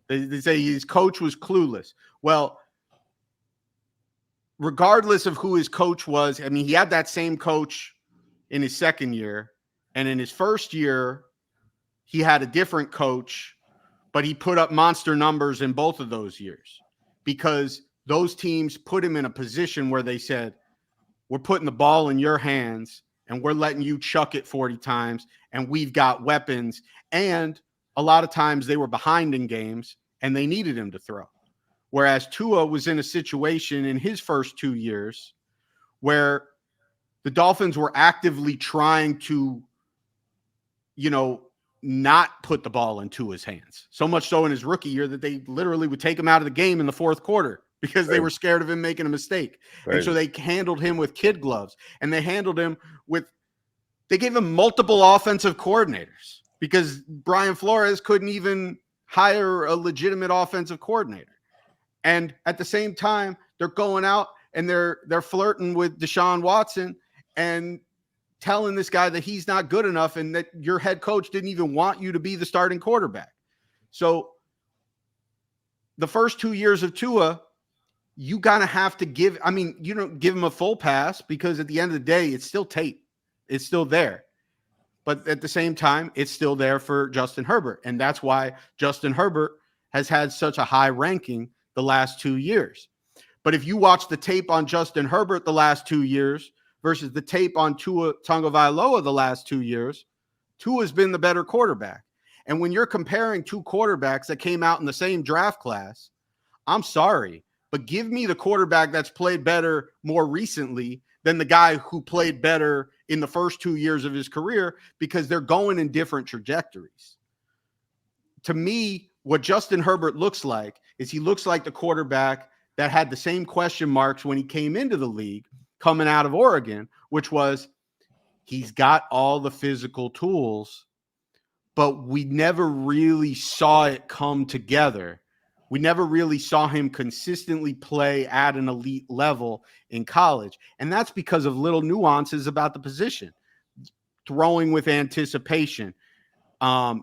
They say his coach was clueless. Well, regardless of who his coach was, I mean, he had that same coach in his second year. And in his first year, he had a different coach, but he put up monster numbers in both of those years because those teams put him in a position where they said, we're putting the ball in your hands and we're letting you chuck it 40 times and we've got weapons. And a lot of times they were behind in games and they needed him to throw. Whereas Tua was in a situation in his first 2 years where the Dolphins were actively trying to, not put the ball in Tua's hands. So much so in his rookie year that they literally would take him out of the game in the fourth quarter because they were scared of him making a mistake. And so they handled him with kid gloves, and they handled him they gave him multiple offensive coordinators because Brian Flores couldn't even hire a legitimate offensive coordinator. And at the same time, they're going out and they're flirting with Deshaun Watson and telling this guy that he's not good enough and that your head coach didn't even want you to be the starting quarterback. So the first 2 years of Tua, you gotta have to give him a full pass because at the end of the day, it's still tape. It's still there. But at the same time, it's still there for Justin Herbert. And that's why Justin Herbert has had such a high ranking the last 2 years. But if you watch the tape on Justin Herbert the last 2 years versus the tape on Tua Tagovailoa the last 2 years, Tua's been the better quarterback. And when you're comparing two quarterbacks that came out in the same draft class, I'm sorry, but give me the quarterback that's played better more recently than the guy who played better in the first 2 years of his career, because they're going in different trajectories. To me, what Justin Herbert looks like is he looks like the quarterback that had the same question marks when he came into the league coming out of Oregon, which was he's got all the physical tools, but we never really saw it come together. We never really saw him consistently play at an elite level in college. And that's because of little nuances about the position. Throwing with anticipation,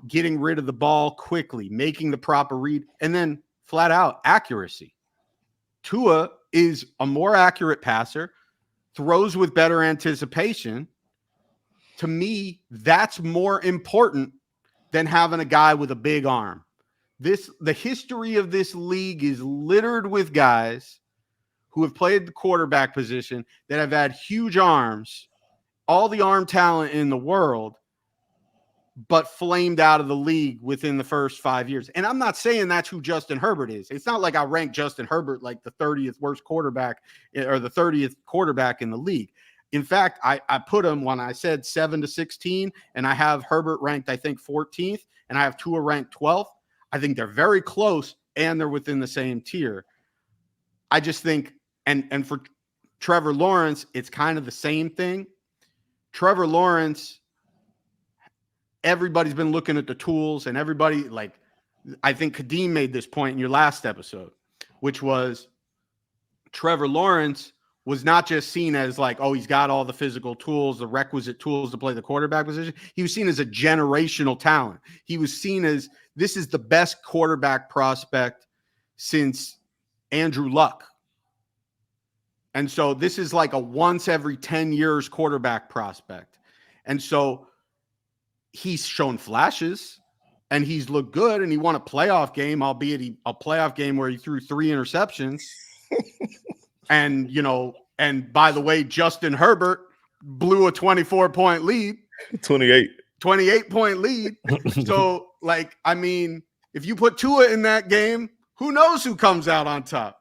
getting rid of the ball quickly, making the proper read, and then flat out accuracy. Tua is a more accurate passer, throws with better anticipation. To me, that's more important than having a guy with a big arm. The history of this league is littered with guys who have played the quarterback position that have had huge arms, all the arm talent in the world, but flamed out of the league within the first 5 years. And I'm not saying that's who Justin Herbert is. It's not like I rank Justin Herbert like the 30th worst quarterback or the 30th quarterback in the league. In fact, I put him when I said 7 to 16, and I have Herbert ranked, I think, 14th, and I have Tua ranked 12th. I think they're very close, and they're within the same tier. I just think, and for Trevor Lawrence, it's kind of the same thing. Trevor Lawrence, everybody's been looking at the tools, and everybody, like, I think Kadeem made this point in your last episode, which was Trevor Lawrence was not just seen as like, oh, he's got all the physical tools, the requisite tools to play the quarterback position. He was seen as a generational talent. He was seen as, this is the best quarterback prospect since Andrew Luck. And so this is like a once every 10 years quarterback prospect. And so he's shown flashes and he's looked good, and he won a playoff game, albeit a playoff game where he threw 3 interceptions. And, you know, and by the way, Justin Herbert blew a 24-point lead. 28-point lead. So, like, I mean, if you put Tua in that game, who knows who comes out on top?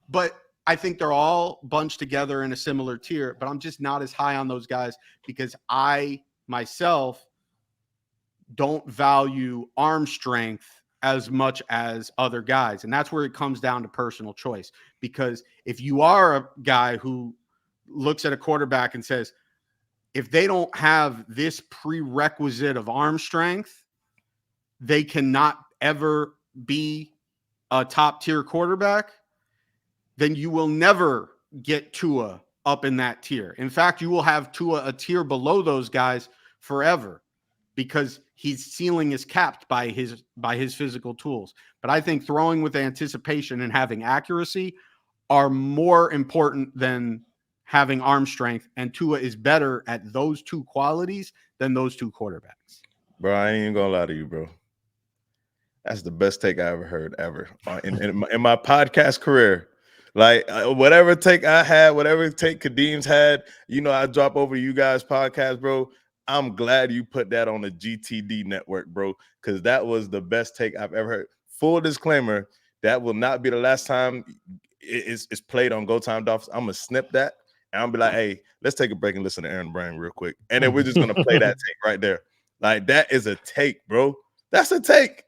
But I think they're all bunched together in a similar tier, but I'm just not as high on those guys because I myself don't value arm strength as much as other guys. And that's where it comes down to personal choice. Because if you are a guy who looks at a quarterback and says, if they don't have this prerequisite of arm strength, they cannot ever be a top tier quarterback, then you will never get Tua up in that tier. In fact, you will have Tua a tier below those guys forever because his ceiling is capped by his physical tools. But I think throwing with anticipation and having accuracy are more important than having arm strength, and Tua is better at those two qualities than those two quarterbacks. Bro, I ain't even gonna lie to you, bro. That's the best take I ever heard ever in my podcast career. Like whatever take I had, whatever take Kadeem's had, you know, I drop over you guys' podcast, bro. I'm glad you put that on the GTD network, bro, because that was the best take I've ever heard. Full disclaimer, that will not be the last time it's played on Go Time Dolphins. I'm gonna snip that and I'm be like, hey, let's take a break and listen to Aaron Brand real quick, and then we're just gonna play that take right there. Like that is a take, bro. That's a take.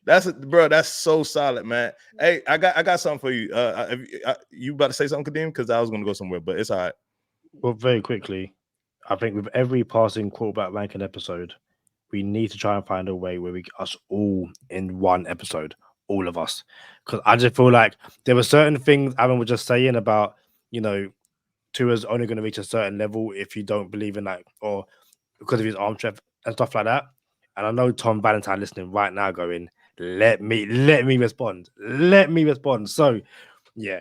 Bro. That's so solid, man. Hey, I got something for you. You about to say something, Kadeem? Because I was gonna go somewhere, but it's all right. Well, very quickly, I think with every passing quarterback ranking episode, we need to try and find a way where we get us all in one episode, all of us. Because I just feel like there were certain things Aaron was just saying about, you know, Tua's only going to reach a certain level if you don't believe in that, or because of his arm strength and stuff like that. And I know Tom Valentine listening right now going, let me respond. Let me respond. So, yeah,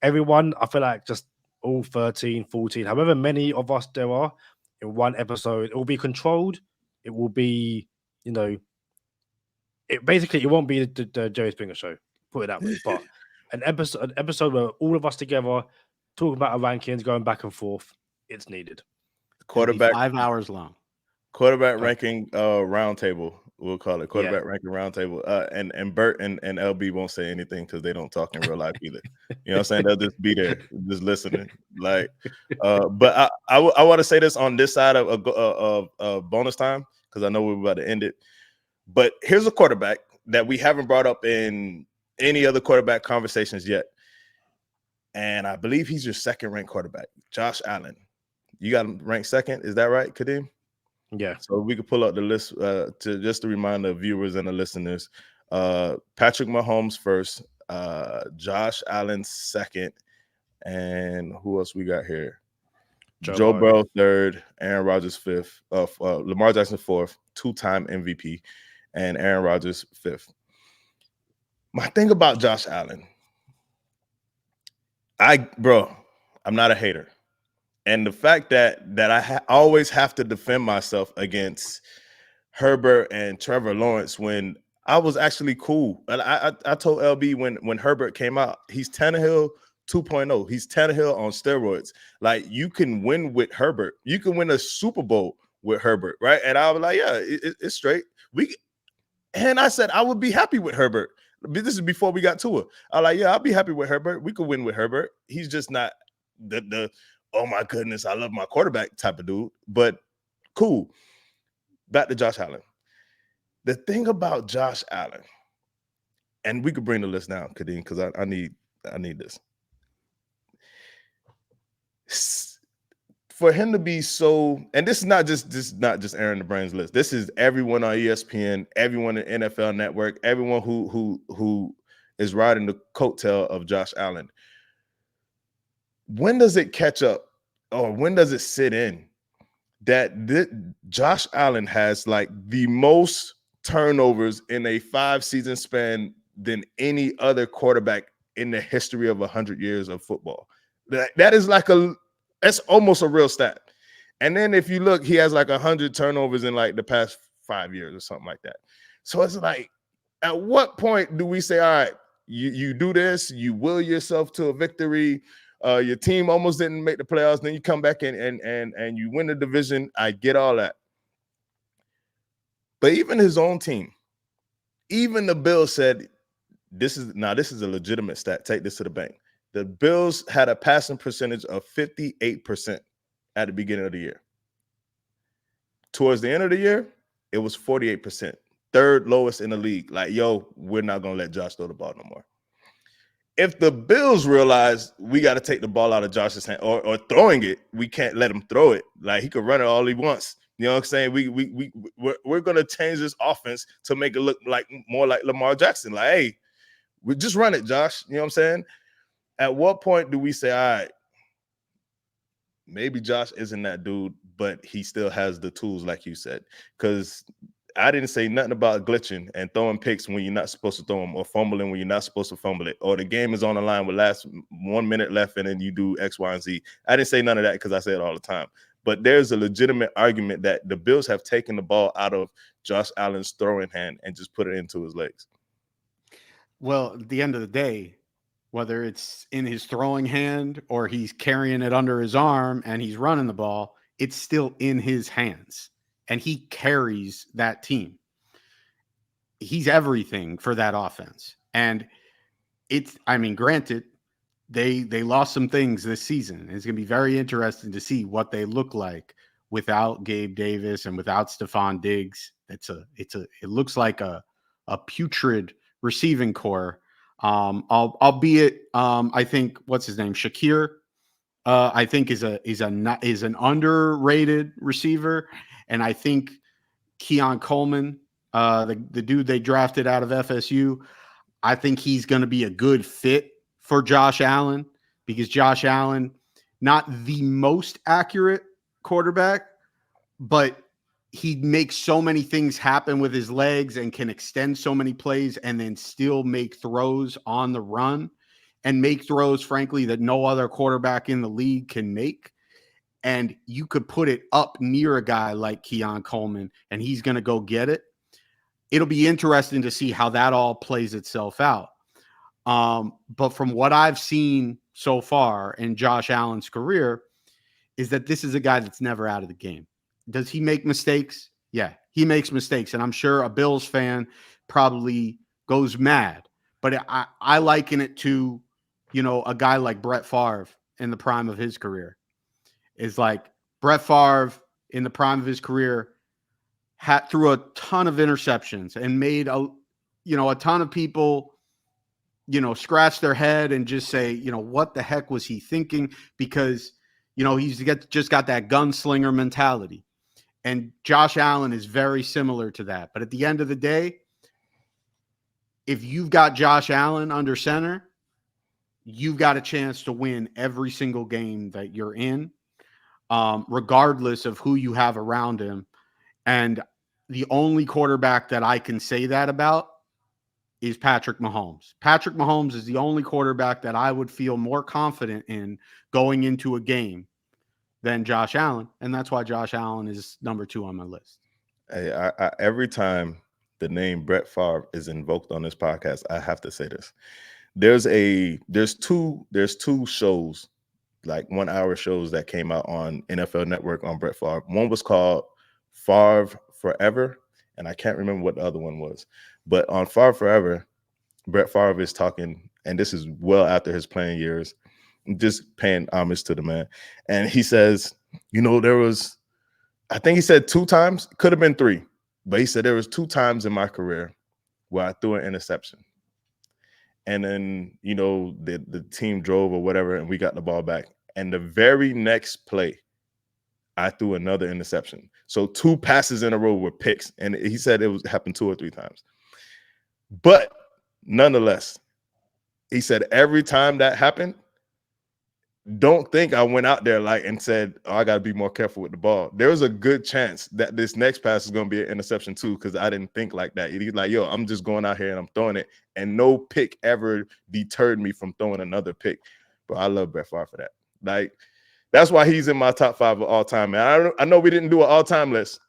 everyone, I feel like just all 13, 14, however many of us there are in one episode, it will be controlled. It will be, you know, it won't be the Jerry Springer show, put it that way. But an episode where all of us together talking about our rankings, going back and forth, it's needed. Quarterback 5 hours long. Quarterback ranking roundtable, we'll call it quarterback ranking roundtable. And Bert and LB won't say anything because they don't talk in real life either. You know what I'm saying? They'll just be there, just listening. Like, but I want to say this on this side of bonus time because I know we're about to end it. But here's a quarterback that we haven't brought up in any other quarterback conversations yet, and I believe he's your second ranked quarterback, Josh Allen. You got him ranked second, is that right, Kadeem? Yeah. So we could pull up the list to remind the viewers and the listeners. Patrick Mahomes first, Josh Allen second, and who else we got here? Joe Burrow third, Aaron Rodgers fifth, Lamar Jackson fourth, 2-time MVP, and Aaron Rodgers fifth. My thing about Josh Allen, I'm not a hater. And the fact that I always have to defend myself against Herbert and Trevor Lawrence when I was actually cool. And I told LB when Herbert came out, he's Tannehill 2.0. He's Tannehill on steroids. Like, you can win with Herbert. You can win a Super Bowl with Herbert, right? And I was like, yeah, it's straight. And I said I would be happy with Herbert. This is before we got Tua. I was like, yeah, I'll be happy with Herbert. We could win with Herbert. He's just not the oh my goodness, I love my quarterback type of dude. But cool. Back to Josh Allen. The thing about Josh Allen, and we could bring the list down, Kadeem, because I need this. For him to be so, and this is not just Aaron the Brains list. This is everyone on ESPN, everyone in NFL Network, everyone who is riding the coattail of Josh Allen. When does it catch up, or when does it sit in that Josh Allen has like the most turnovers in a 5-season span than any other quarterback in the history of 100 years of football? That is like that's almost a real stat. And then if you look, he has like 100 turnovers in like the past 5 years or something like that. So it's like, at what point do we say, all right, you do this, you will yourself to a victory, your team almost didn't make the playoffs, then you come back and you win the division. I get all that. But even his own team, even the Bills said, this is a legitimate stat. Take this to the bank. The Bills had a passing percentage of 58% at the beginning of the year. Towards the end of the year, it was 48%. Third lowest in the league. Like, yo, we're not going to let Josh throw the ball no more. If the Bills realize we got to take the ball out of Josh's hand, or throwing it, we can't let him throw it. Like, he could run it all he wants. You know what I'm saying? We're going to change this offense to make it look like more like Lamar Jackson. Like, hey, we just run it, Josh. You know what I'm saying? At what point do we say, all right, maybe Josh isn't that dude, but he still has the tools, like you said? Because I didn't say nothing about glitching and throwing picks when you're not supposed to throw them, or fumbling when you're not supposed to fumble it, or the game is on the line with last 1 minute left and then you do X, Y, and Z. I didn't say none of that because I say it all the time. But there's a legitimate argument that the Bills have taken the ball out of Josh Allen's throwing hand and just put it into his legs. Well, at the end of the day, whether it's in his throwing hand or he's carrying it under his arm and he's running the ball, it's still in his hands, and he carries that team. He's everything for that offense. And granted, they lost some things this season. It's going to be very interesting to see what they look like without Gabe Davis and without Stephon Diggs. It looks like a putrid receiving core. Albeit, I think what's his name, Shakir, I think is an underrated receiver, and I think Keon Coleman, the dude they drafted out of FSU, I think he's going to be a good fit for Josh Allen, because Josh Allen, not the most accurate quarterback, but he makes so many things happen with his legs and can extend so many plays and then still make throws on the run, and make throws, frankly, that no other quarterback in the league can make. And you could put it up near a guy like Keon Coleman and he's going to go get it. It'll be interesting to see how that all plays itself out. But from what I've seen so far in Josh Allen's career is that this is a guy that's never out of the game. Does he make mistakes? Yeah, he makes mistakes. And I'm sure a Bills fan probably goes mad. But I liken it to, a guy like Brett Favre in the prime of his career. Is like Brett Favre in the prime of his career threw a ton of interceptions and made a ton of people, scratch their head and just say, what the heck was he thinking? Because, he's just got that gunslinger mentality. And Josh Allen is very similar to that. But at the end of the day, if you've got Josh Allen under center, you've got a chance to win every single game that you're in, regardless of who you have around him. And the only quarterback that I can say that about is Patrick Mahomes. Patrick Mahomes is the only quarterback that I would feel more confident in going into a game than Josh Allen. And that's why Josh Allen is number 2 on my list. Hey, I every time the name Brett Favre is invoked on this podcast, I have to say this. There's two shows, like 1 hour shows that came out on NFL Network on Brett Favre. One was called Favre Forever, and I can't remember what the other one was. But on Favre Forever, Brett Favre is talking, and this is well after his playing years, just paying homage to the man. And he says, there was, I think he said 2 times, could have been 3, but he said there was 2 times in my career where I threw an interception. And then, the team drove or whatever, and we got the ball back. And the very next play, I threw another interception. So 2 passes in a row were picks. And he said it happened 2 or 3 times. But nonetheless, he said every time that happened, don't think I went out there and said, I got to be more careful with the ball. There was a good chance that this next pass is going to be an interception too, because I didn't think like that. He's like, yo, I'm just going out here and I'm throwing it. And no pick ever deterred me from throwing another pick. But I love Brett Favre for that. That's why he's in my top 5 of all time, man. I know we didn't do an all-time list.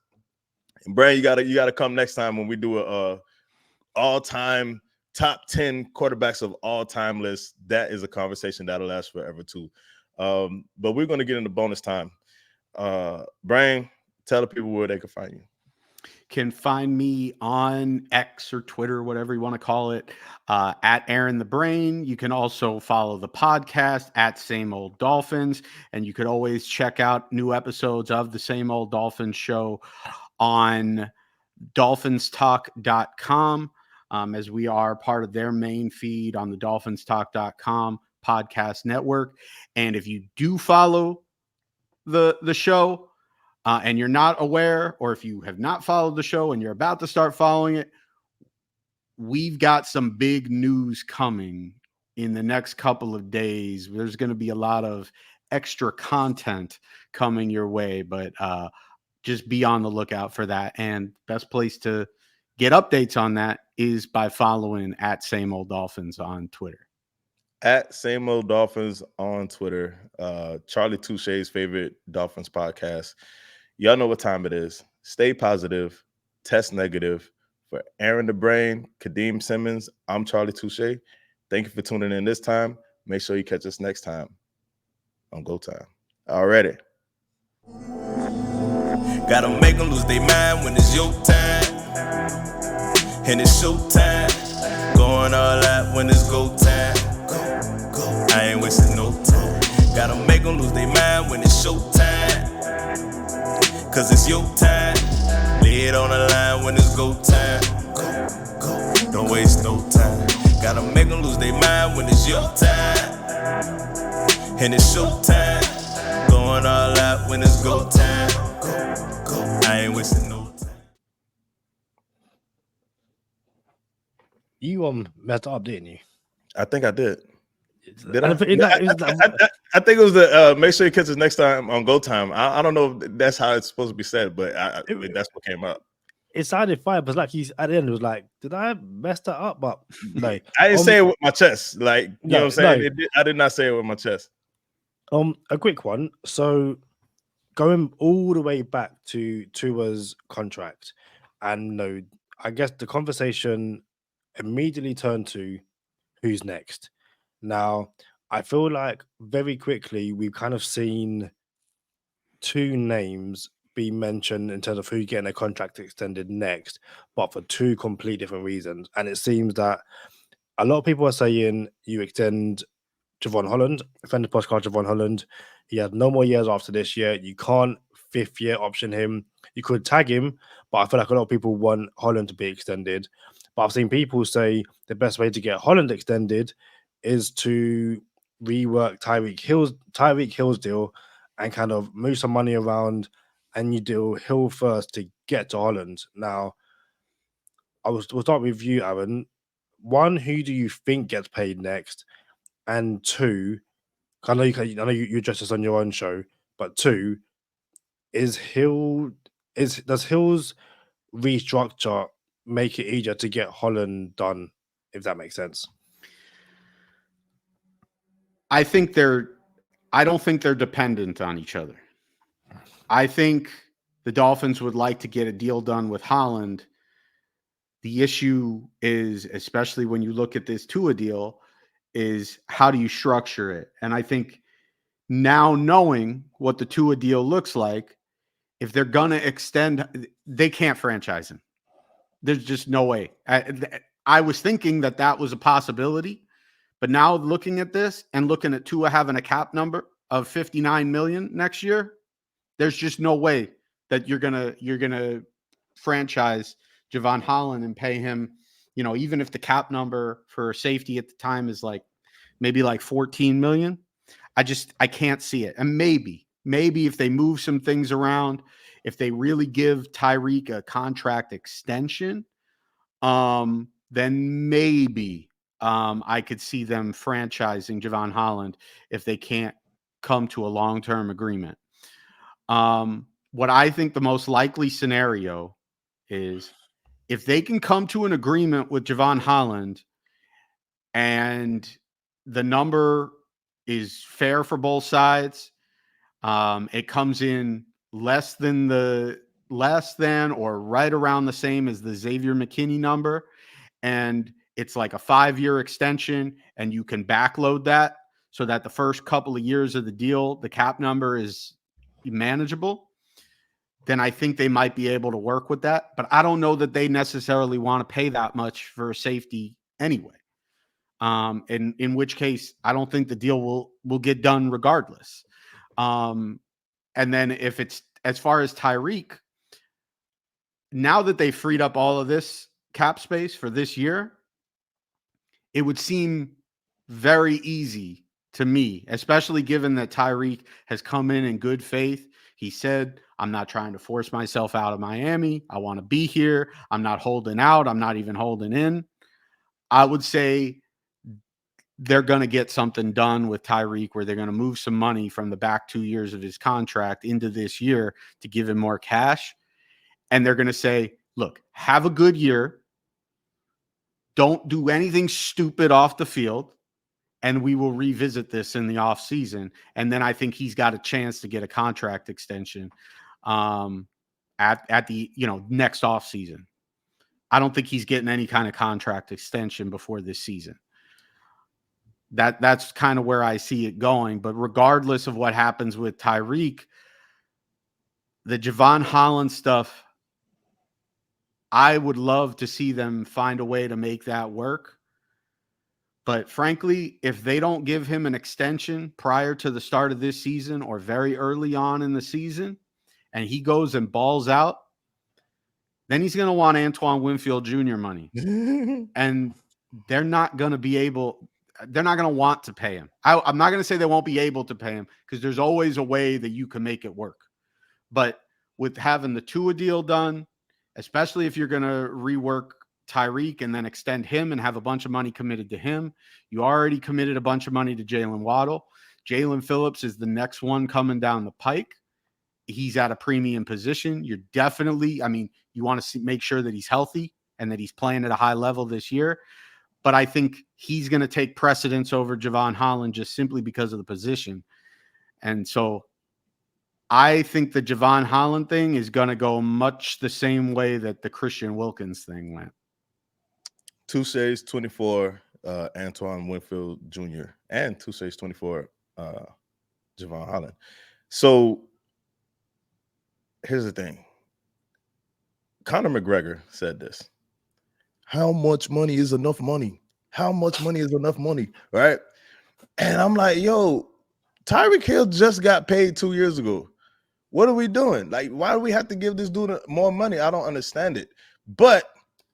And Brian, you gotta come next time when we do a all-time top 10 quarterbacks of all time list. That is a conversation that'll last forever too. But we're going to get into bonus time. Brian, tell the people where they can find you. Can find me on X or Twitter, whatever you want to call it, at Aaron the Brain. You can also follow the podcast at Same Old Dolphins, and you could always check out new episodes of the Same Old Dolphins Show on dolphinstalk.com. As we are part of their main feed on the dolphinstalk.com podcast network. And if you do follow the show and you're not aware, or if you have not followed the show and you're about to start following it, we've got some big news coming in the next couple of days. There's going to be a lot of extra content coming your way, but just be on the lookout for that. And best place to get updates on that is by following at Same Old Dolphins on Twitter. At Same Old Dolphins on Twitter. Charlie Touche's favorite Dolphins podcast. Y'all know what time it is. Stay positive, test negative. For Aaron the Brain, Kadeem Simmons, I'm Charlie Touche. Thank you for tuning in this time. Make sure you catch us next time on Go Time. Already. Gotta make them lose their mind when it's your time. And it's showtime. Going all out when it's go time. I ain't wasting no time. Gotta make them lose their mind when it's showtime. Cause it's your time. Lay it on the line when it's go time. Don't waste no time. Gotta make them lose their mind when it's your time. And it's showtime. Going all out when it's go time. I ain't wasting no time. You messed up, didn't you? I think I did. Did I I? think I think it was the make sure you catch us next time on Go Time. I don't know if that's how it's supposed to be said, but that's what came up. It sounded fine, but like he's at the end, it was like, did I mess that up? But no, I didn't say it with my chest. Like, you know what I'm saying? No. I did not say it with my chest. A quick one. So going all the way back to Tua's contract, and I guess the conversation immediately turned to who's next. Now, I feel like very quickly we've kind of seen 2 names be mentioned in terms of who's getting a contract extended next, but for 2 complete different reasons. And it seems that a lot of people are saying you extend Javon Holland, defender postcard Javon Holland. He has no more years after this year. You can't 5th year option him. You could tag him, but I feel like a lot of people want Holland to be extended. But I've seen people say the best way to get Holland extended is to rework Tyreek Hill's deal and kind of move some money around, and you do Hill first to get to Holland. Now, we'll start with you, Aaron. 1, who do you think gets paid next? And 2, I know you addressed this on your own show, but 2, does Hill's restructure make it easier to get Holland done, if that makes sense? I don't think they're dependent on each other. I think the Dolphins would like to get a deal done with Holland. The issue is, especially when you look at this Tua deal, is how do you structure it? And I think now knowing what the Tua deal looks like, if they're going to extend, they can't franchise him. There's just no way. I was thinking that was a possibility, but now looking at this and looking at Tua having a cap number of $59 million next year, there's just no way that you're gonna franchise Javon Holland and pay him, even if the cap number for safety at the time is like maybe like 14 million. I can't see it. And maybe if they move some things around, if they really give Tyreek a contract extension, then maybe I could see them franchising Javon Holland if they can't come to a long-term agreement. What I think the most likely scenario is if they can come to an agreement with Javon Holland and the number is fair for both sides, it comes in less than or right around the same as the Xavier McKinney number, and it's like a 5-year extension, and you can backload that so that the first couple of years of the deal, the cap number is manageable, then I think they might be able to work with that. But I don't know that they necessarily want to pay that much for a safety anyway. In which case, I don't think the deal will get done regardless. And then if it's as far as Tyreek, now that they freed up all of this cap space for this year, it would seem very easy to me, especially given that Tyreek has come in good faith. He said, I'm not trying to force myself out of Miami. I want to be here. I'm not holding out. I'm not even holding in. I would say they're going to get something done with Tyreek where they're going to move some money from the back 2 years of his contract into this year to give him more cash. And they're going to say, look, have a good year. Don't do anything stupid off the field. And we will revisit this in the off season. And then I think he's got a chance to get a contract extension at the next off season. I don't think he's getting any kind of contract extension before this season. That's kind of where I see it going. But regardless of what happens with Tyreek, the Javon Holland stuff, I would love to see them find a way to make that work. But frankly, if they don't give him an extension prior to the start of this season or very early on in the season, and he goes and balls out, then he's going to want Antoine Winfield Jr. money. And they're not going to want to pay him. I'm not going to say they won't be able to pay him because there's always a way that you can make it work. But with having the Tua deal done, especially if you're going to rework Tyreek and then extend him and have a bunch of money committed to him, you already committed a bunch of money to Jalen Waddle. Jalen Phillips is the next one coming down the pike. He's at a premium position. You're definitely, you want to make sure that he's healthy and that he's playing at a high level this year. But I think he's going to take precedence over Javon Holland just simply because of the position. And so I think the Javon Holland thing is going to go much the same way that the Christian Wilkins thing went. Tuesdays 24, Antoine Winfield Jr. and Tuesdays 24, Javon Holland. So here's the thing. Conor McGregor said this. How much money is enough money? How much money is enough money? Right? And I'm like, yo, Tyreek Hill just got paid 2 years ago. What are we doing? Like, why do we have to give this dude more money? I don't understand it. But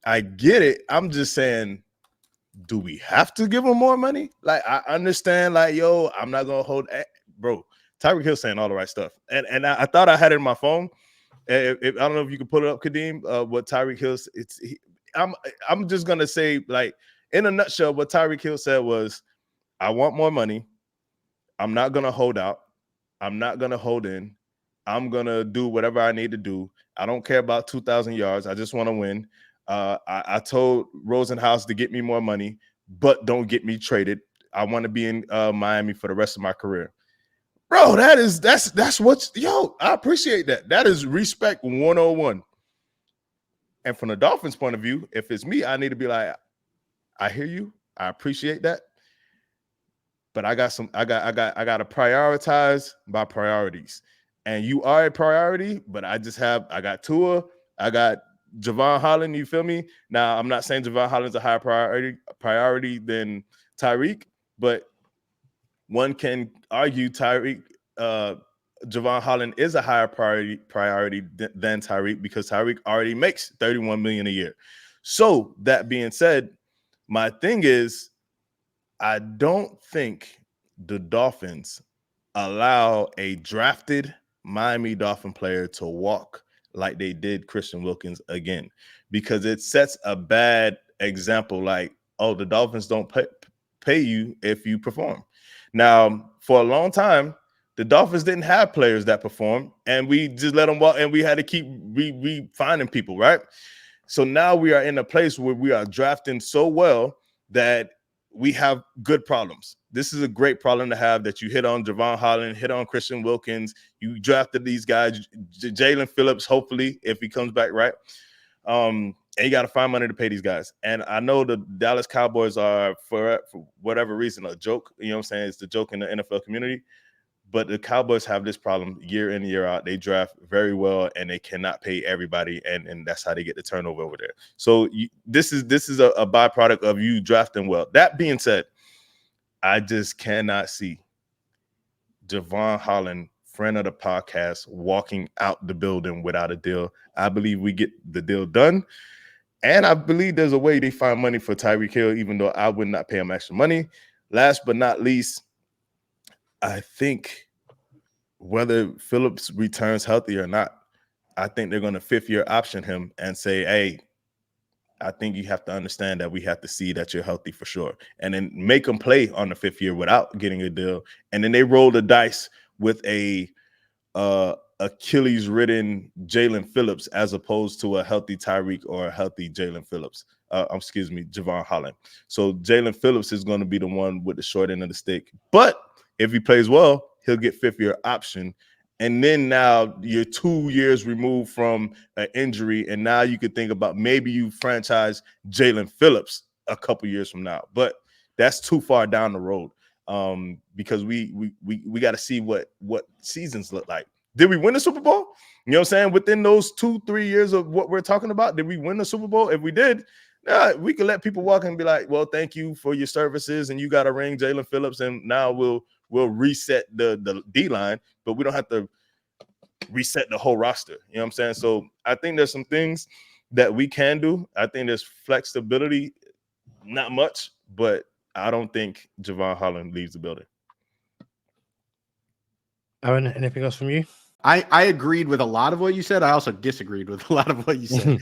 I get it. I'm just saying, do we have to give him more money? Like, I understand, like, yo, I'm not going to hold – bro, Tyreek Hill saying all the right stuff. And I thought I had it in my phone. I don't know if you can pull it up, Kadeem, what Tyreek Hill – I'm just going to say, like, in a nutshell, what Tyreek Hill said was, I want more money. I'm not going to hold out. I'm not going to hold in. I'm going to do whatever I need to do. I don't care about 2,000 yards. I just want to win. I told Rosenhaus to get me more money, but don't get me traded. I want to be in Miami for the rest of my career. Bro, that's what, yo, I appreciate that. That is respect 101. And from the Dolphins' point of view, if it's me, I need to be like, I hear you. I appreciate that. but I got to prioritize by priorities. And you are a priority, but I got Tua, I got Javon Holland, you feel me? Now, I'm not saying Javon Holland's a higher priority than Tyreek, but one can argue Javon Holland is a higher priority than Tyreek, because Tyreek already makes $31 million a year. So that being said, my thing is, I don't think the Dolphins allow a drafted Miami Dolphin player to walk like they did Christian Wilkins again, because it sets a bad example. Like, oh, the Dolphins don't pay you if you perform. Now, for a long time, the Dolphins didn't have players that perform, and we just let them walk, and we had to keep finding people, right? So now we are in a place where we are drafting so well that we have good problems. This is a great problem to have, that you hit on Javon Holland, hit on Christian Wilkins. You drafted these guys, Jalen Phillips, hopefully, if he comes back, right? And you got to find money to pay these guys. And I know the Dallas Cowboys are, for whatever reason, a joke. You know what I'm saying? It's the joke in the NFL community. But the Cowboys have this problem year in, year out. They draft very well, and they cannot pay everybody, and that's how they get the turnover over there. So this is a byproduct of you drafting well. That being said, I just cannot see Javon Holland, friend of the podcast, walking out the building without a deal. I believe we get the deal done, and I believe there's a way they find money for Tyreek Hill, even though I would not pay him extra money. Last but not least, I think whether Phillips returns healthy or not, I think they're going to 5th-year option him and say, hey, I think you have to understand that we have to see that you're healthy for sure. And then make him play on the 5th year without getting a deal. And then they roll the dice with a Achilles-ridden Jalen Phillips as opposed to a healthy Tyreek or a healthy Jalen Phillips. Javon Holland. So Jalen Phillips is going to be the one with the short end of the stick. But if he plays well, he'll get 5th-year option. And then now you're 2 years removed from an injury, and now you could think about maybe you franchise Jalen Phillips a couple years from now. But that's too far down the road, because we got to see what seasons look like. Did we win the Super Bowl? You know what I'm saying? Within those 2-3 years of what we're talking about, did we win the Super Bowl? If we did, we could let people walk and be like, well, thank you for your services, and you got to ring Jalen Phillips, and now we'll reset the D-line, but we don't have to reset the whole roster. You know what I'm saying? So I think there's some things that we can do. I think there's flexibility, not much, but I don't think Javon Holland leaves the building. Aaron, anything else from you? I agreed with a lot of what you said. I also disagreed with a lot of what you said.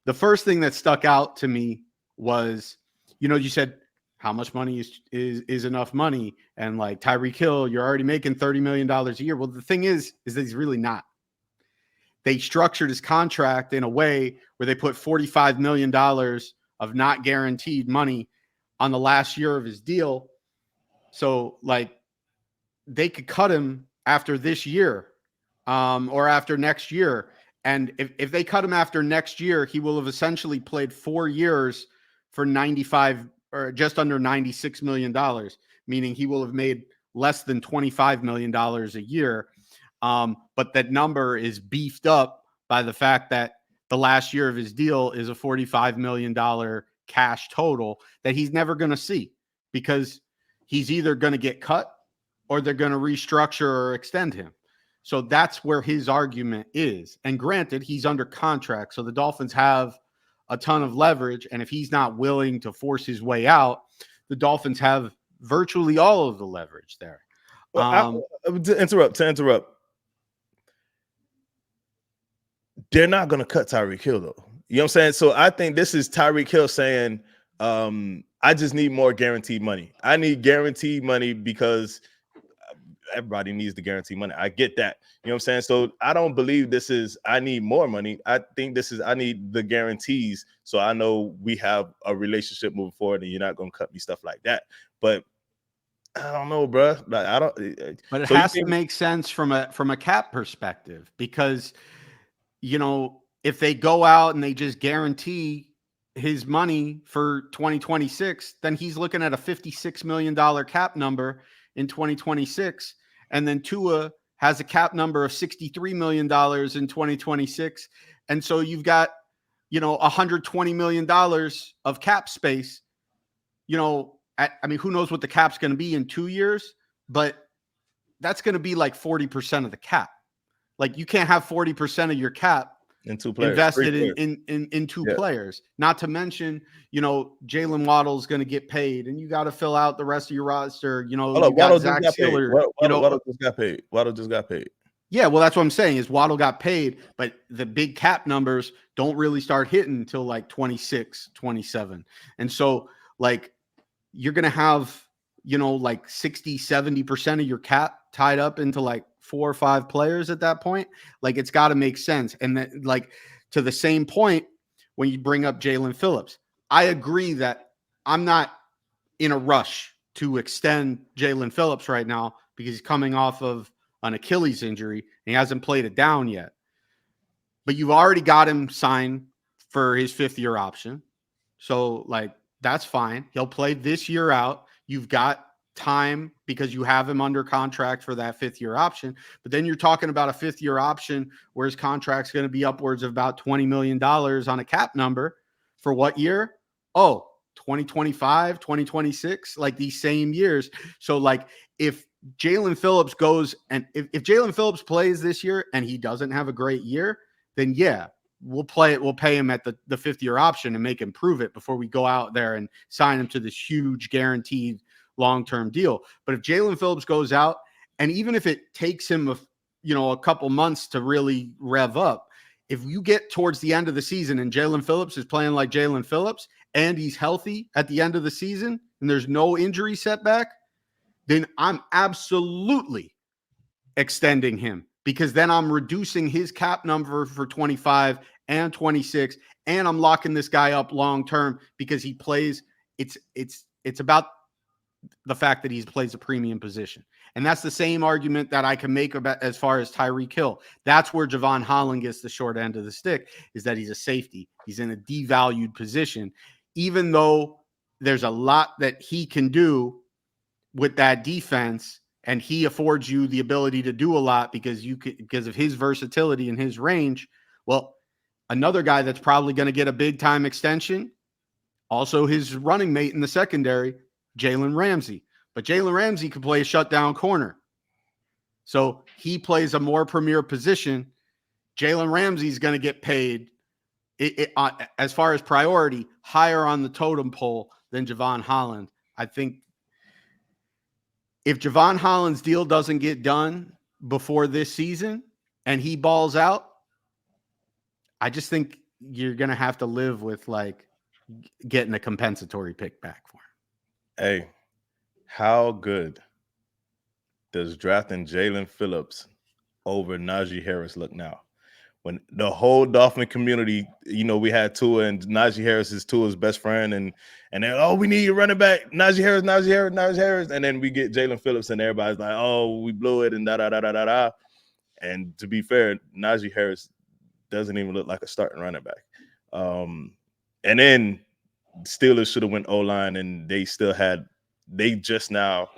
The first thing that stuck out to me was, you said, how much money is enough money? And like Tyreek Hill, you're already making $30 million a year. Well, the thing is that he's really not. They structured his contract in a way where they put $45 million of not guaranteed money on the last year of his deal. So like they could cut him after this year or after next year. And if they cut him after next year, he will have essentially played 4 years for 95 or just under $96 million, meaning he will have made less than $25 million a year. But that number is beefed up by the fact that the last year of his deal is a $45 million cash total that he's never going to see, because he's either going to get cut or they're going to restructure or extend him. So that's where his argument is. And granted, he's under contract, so the Dolphins have a ton of leverage, and if he's not willing to force his way out, the Dolphins have virtually all of the leverage there. Well, to interrupt, they're not going to cut Tyreek Hill, though. You know what I'm saying? So I think this is Tyreek Hill saying, I just need more guaranteed money. I need guaranteed money because everybody needs the guaranteed money. I get that. You know what I'm saying? So I don't believe this is, I need more money. I think this is, I need the guarantees. So I know we have a relationship moving forward and you're not going to cut me, stuff like that. But I don't know, bro. Like, I don't. But it has to make sense from a cap perspective, because, if they go out and they just guarantee his money for 2026, then he's looking at a $56 million cap number in 2026. And then Tua has a cap number of $63 million in 2026. And so you've got, $120 million of cap space, I mean, who knows what the cap's going to be in 2 years, but that's going to be like 40% of the cap. Like you can't have 40% of your cap in two players invested in two players. Not to mention, Jalen Waddle's going to get paid, and you got to fill out the rest of your roster. You got Zach Siller. Waddle just got paid. Waddle just got paid. Yeah, well, that's what I'm saying is Waddle got paid, but the big cap numbers don't really start hitting until like 26, 27. And so like you're going to have, like 60, 70% of your cap tied up into like 4 or 5 players at that point. Like it's got to make sense. And then like to the same point, when you bring up Jalen Phillips, I agree that I'm not in a rush to extend Jalen Phillips right now because he's coming off of an Achilles injury and he hasn't played it down yet. But you've already got him signed for his 5th-year option. So like that's fine. He'll play this year out. You've got time because you have him under contract for that 5th-year option. But then you're talking about a 5th-year option where his contract's going to be upwards of about $20 million on a cap number for what year? Oh, 2025, 2026, like these same years. So like if Jalen Phillips goes and if Jalen Phillips plays this year and he doesn't have a great year, then yeah, we'll pay him at the 5th-year option and make him prove it before we go out there and sign him to this huge guaranteed long-term deal. But if Jalen Phillips goes out, and even if it takes him a couple months to really rev up, if you get towards the end of the season and Jalen Phillips is playing like Jalen Phillips and he's healthy at the end of the season and there's no injury setback, then I'm absolutely extending him because then I'm reducing his cap number for 25 and 26 and I'm locking this guy up long-term because he plays. It's about the fact that he plays a premium position. And that's the same argument that I can make about as far as Tyreek Hill. That's where Javon Holland gets the short end of the stick, is that he's a safety. He's in a devalued position, even though there's a lot that he can do with that defense, and he affords you the ability to do a lot because of his versatility and his range. Well, another guy that's probably going to get a big time extension, also his running mate in the secondary, Jalen Ramsey. But Jalen Ramsey can play a shutdown corner. So he plays a more premier position. Jalen Ramsey's going to get paid, as far as priority, higher on the totem pole than Javon Holland. I think if Javon Holland's deal doesn't get done before this season and he balls out, I just think you're going to have to live with like getting a compensatory pick back for him. Hey, how good does drafting Jalen Phillips over Najee Harris look now? When the whole Dolphin community, we had Tua and Najee Harris is Tua's best friend, and then, we need a running back, Najee Harris, and then we get Jalen Phillips, and everybody's like, we blew it, and da. And to be fair, Najee Harris doesn't even look like a starting running back. And then Steelers should have went O-line, and they just now,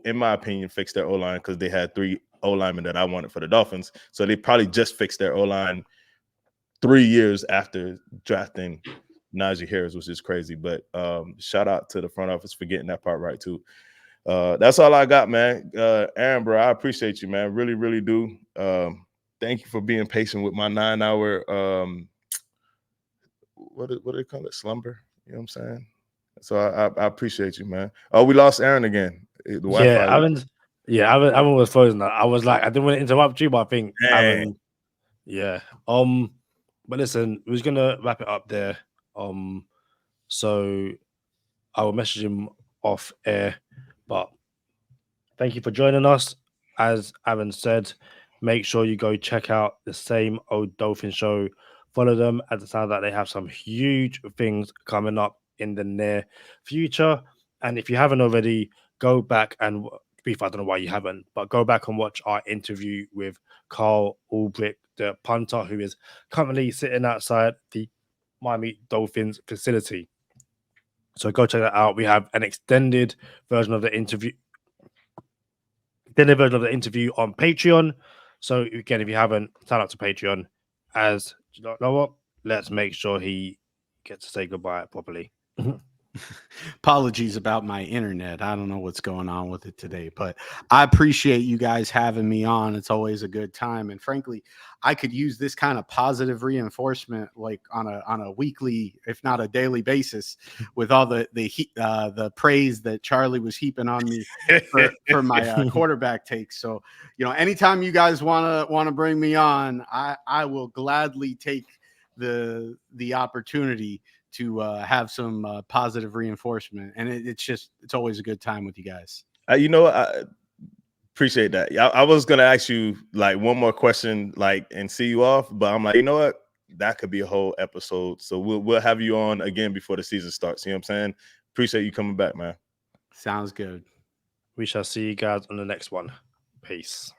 in my opinion, fixed their O-line because they had 3 O-linemen that I wanted for the Dolphins. So they probably just fixed their O-line 3 years after drafting Najee Harris, which is crazy. But shout out to the front office for getting that part right too. That's all I got, man. Aaron, bro, I appreciate you, man. Really, really do. Thank you for being patient with my 9-hour what do they call it? Slumber. You know what I'm saying? So I appreciate you, man. Oh, we lost Aaron again. The Wi-Fi. Aaron was frozen. I was like, I didn't want to interrupt you, but I think Aaron. Yeah. But listen, we was gonna wrap it up there. So I will message him off air. But thank you for joining us. As Aaron said, make sure you go check out the Same Old Dolphins Show. Follow them, as it sounds like they have some huge things coming up in the near future. And if you haven't already, go back and I don't know why you haven't, but go back and watch our interview with Carl Ulbrich, the punter, who is currently sitting outside the Miami Dolphins facility. So go check that out. We have an extended version of the interview on Patreon. So again, if you haven't, sign up to Patreon. As you know what, let's make sure he gets to say goodbye properly. Apologies about my internet. I don't know what's going on with it today, but I appreciate you guys having me on. It's always a good time. And frankly, I could use this kind of positive reinforcement like on a weekly, if not a daily basis, with all the praise that Charlie was heaping on me for my quarterback takes. So, anytime you guys want to bring me on, I will gladly take the opportunity to have some positive reinforcement. And it's always a good time with you guys. I appreciate that. I was going to ask you like one more question, and see you off, but I'm like, you know what? That could be a whole episode. So we'll have you on again before the season starts. You know what I'm saying? Appreciate you coming back, man. Sounds good. We shall see you guys on the next one. Peace.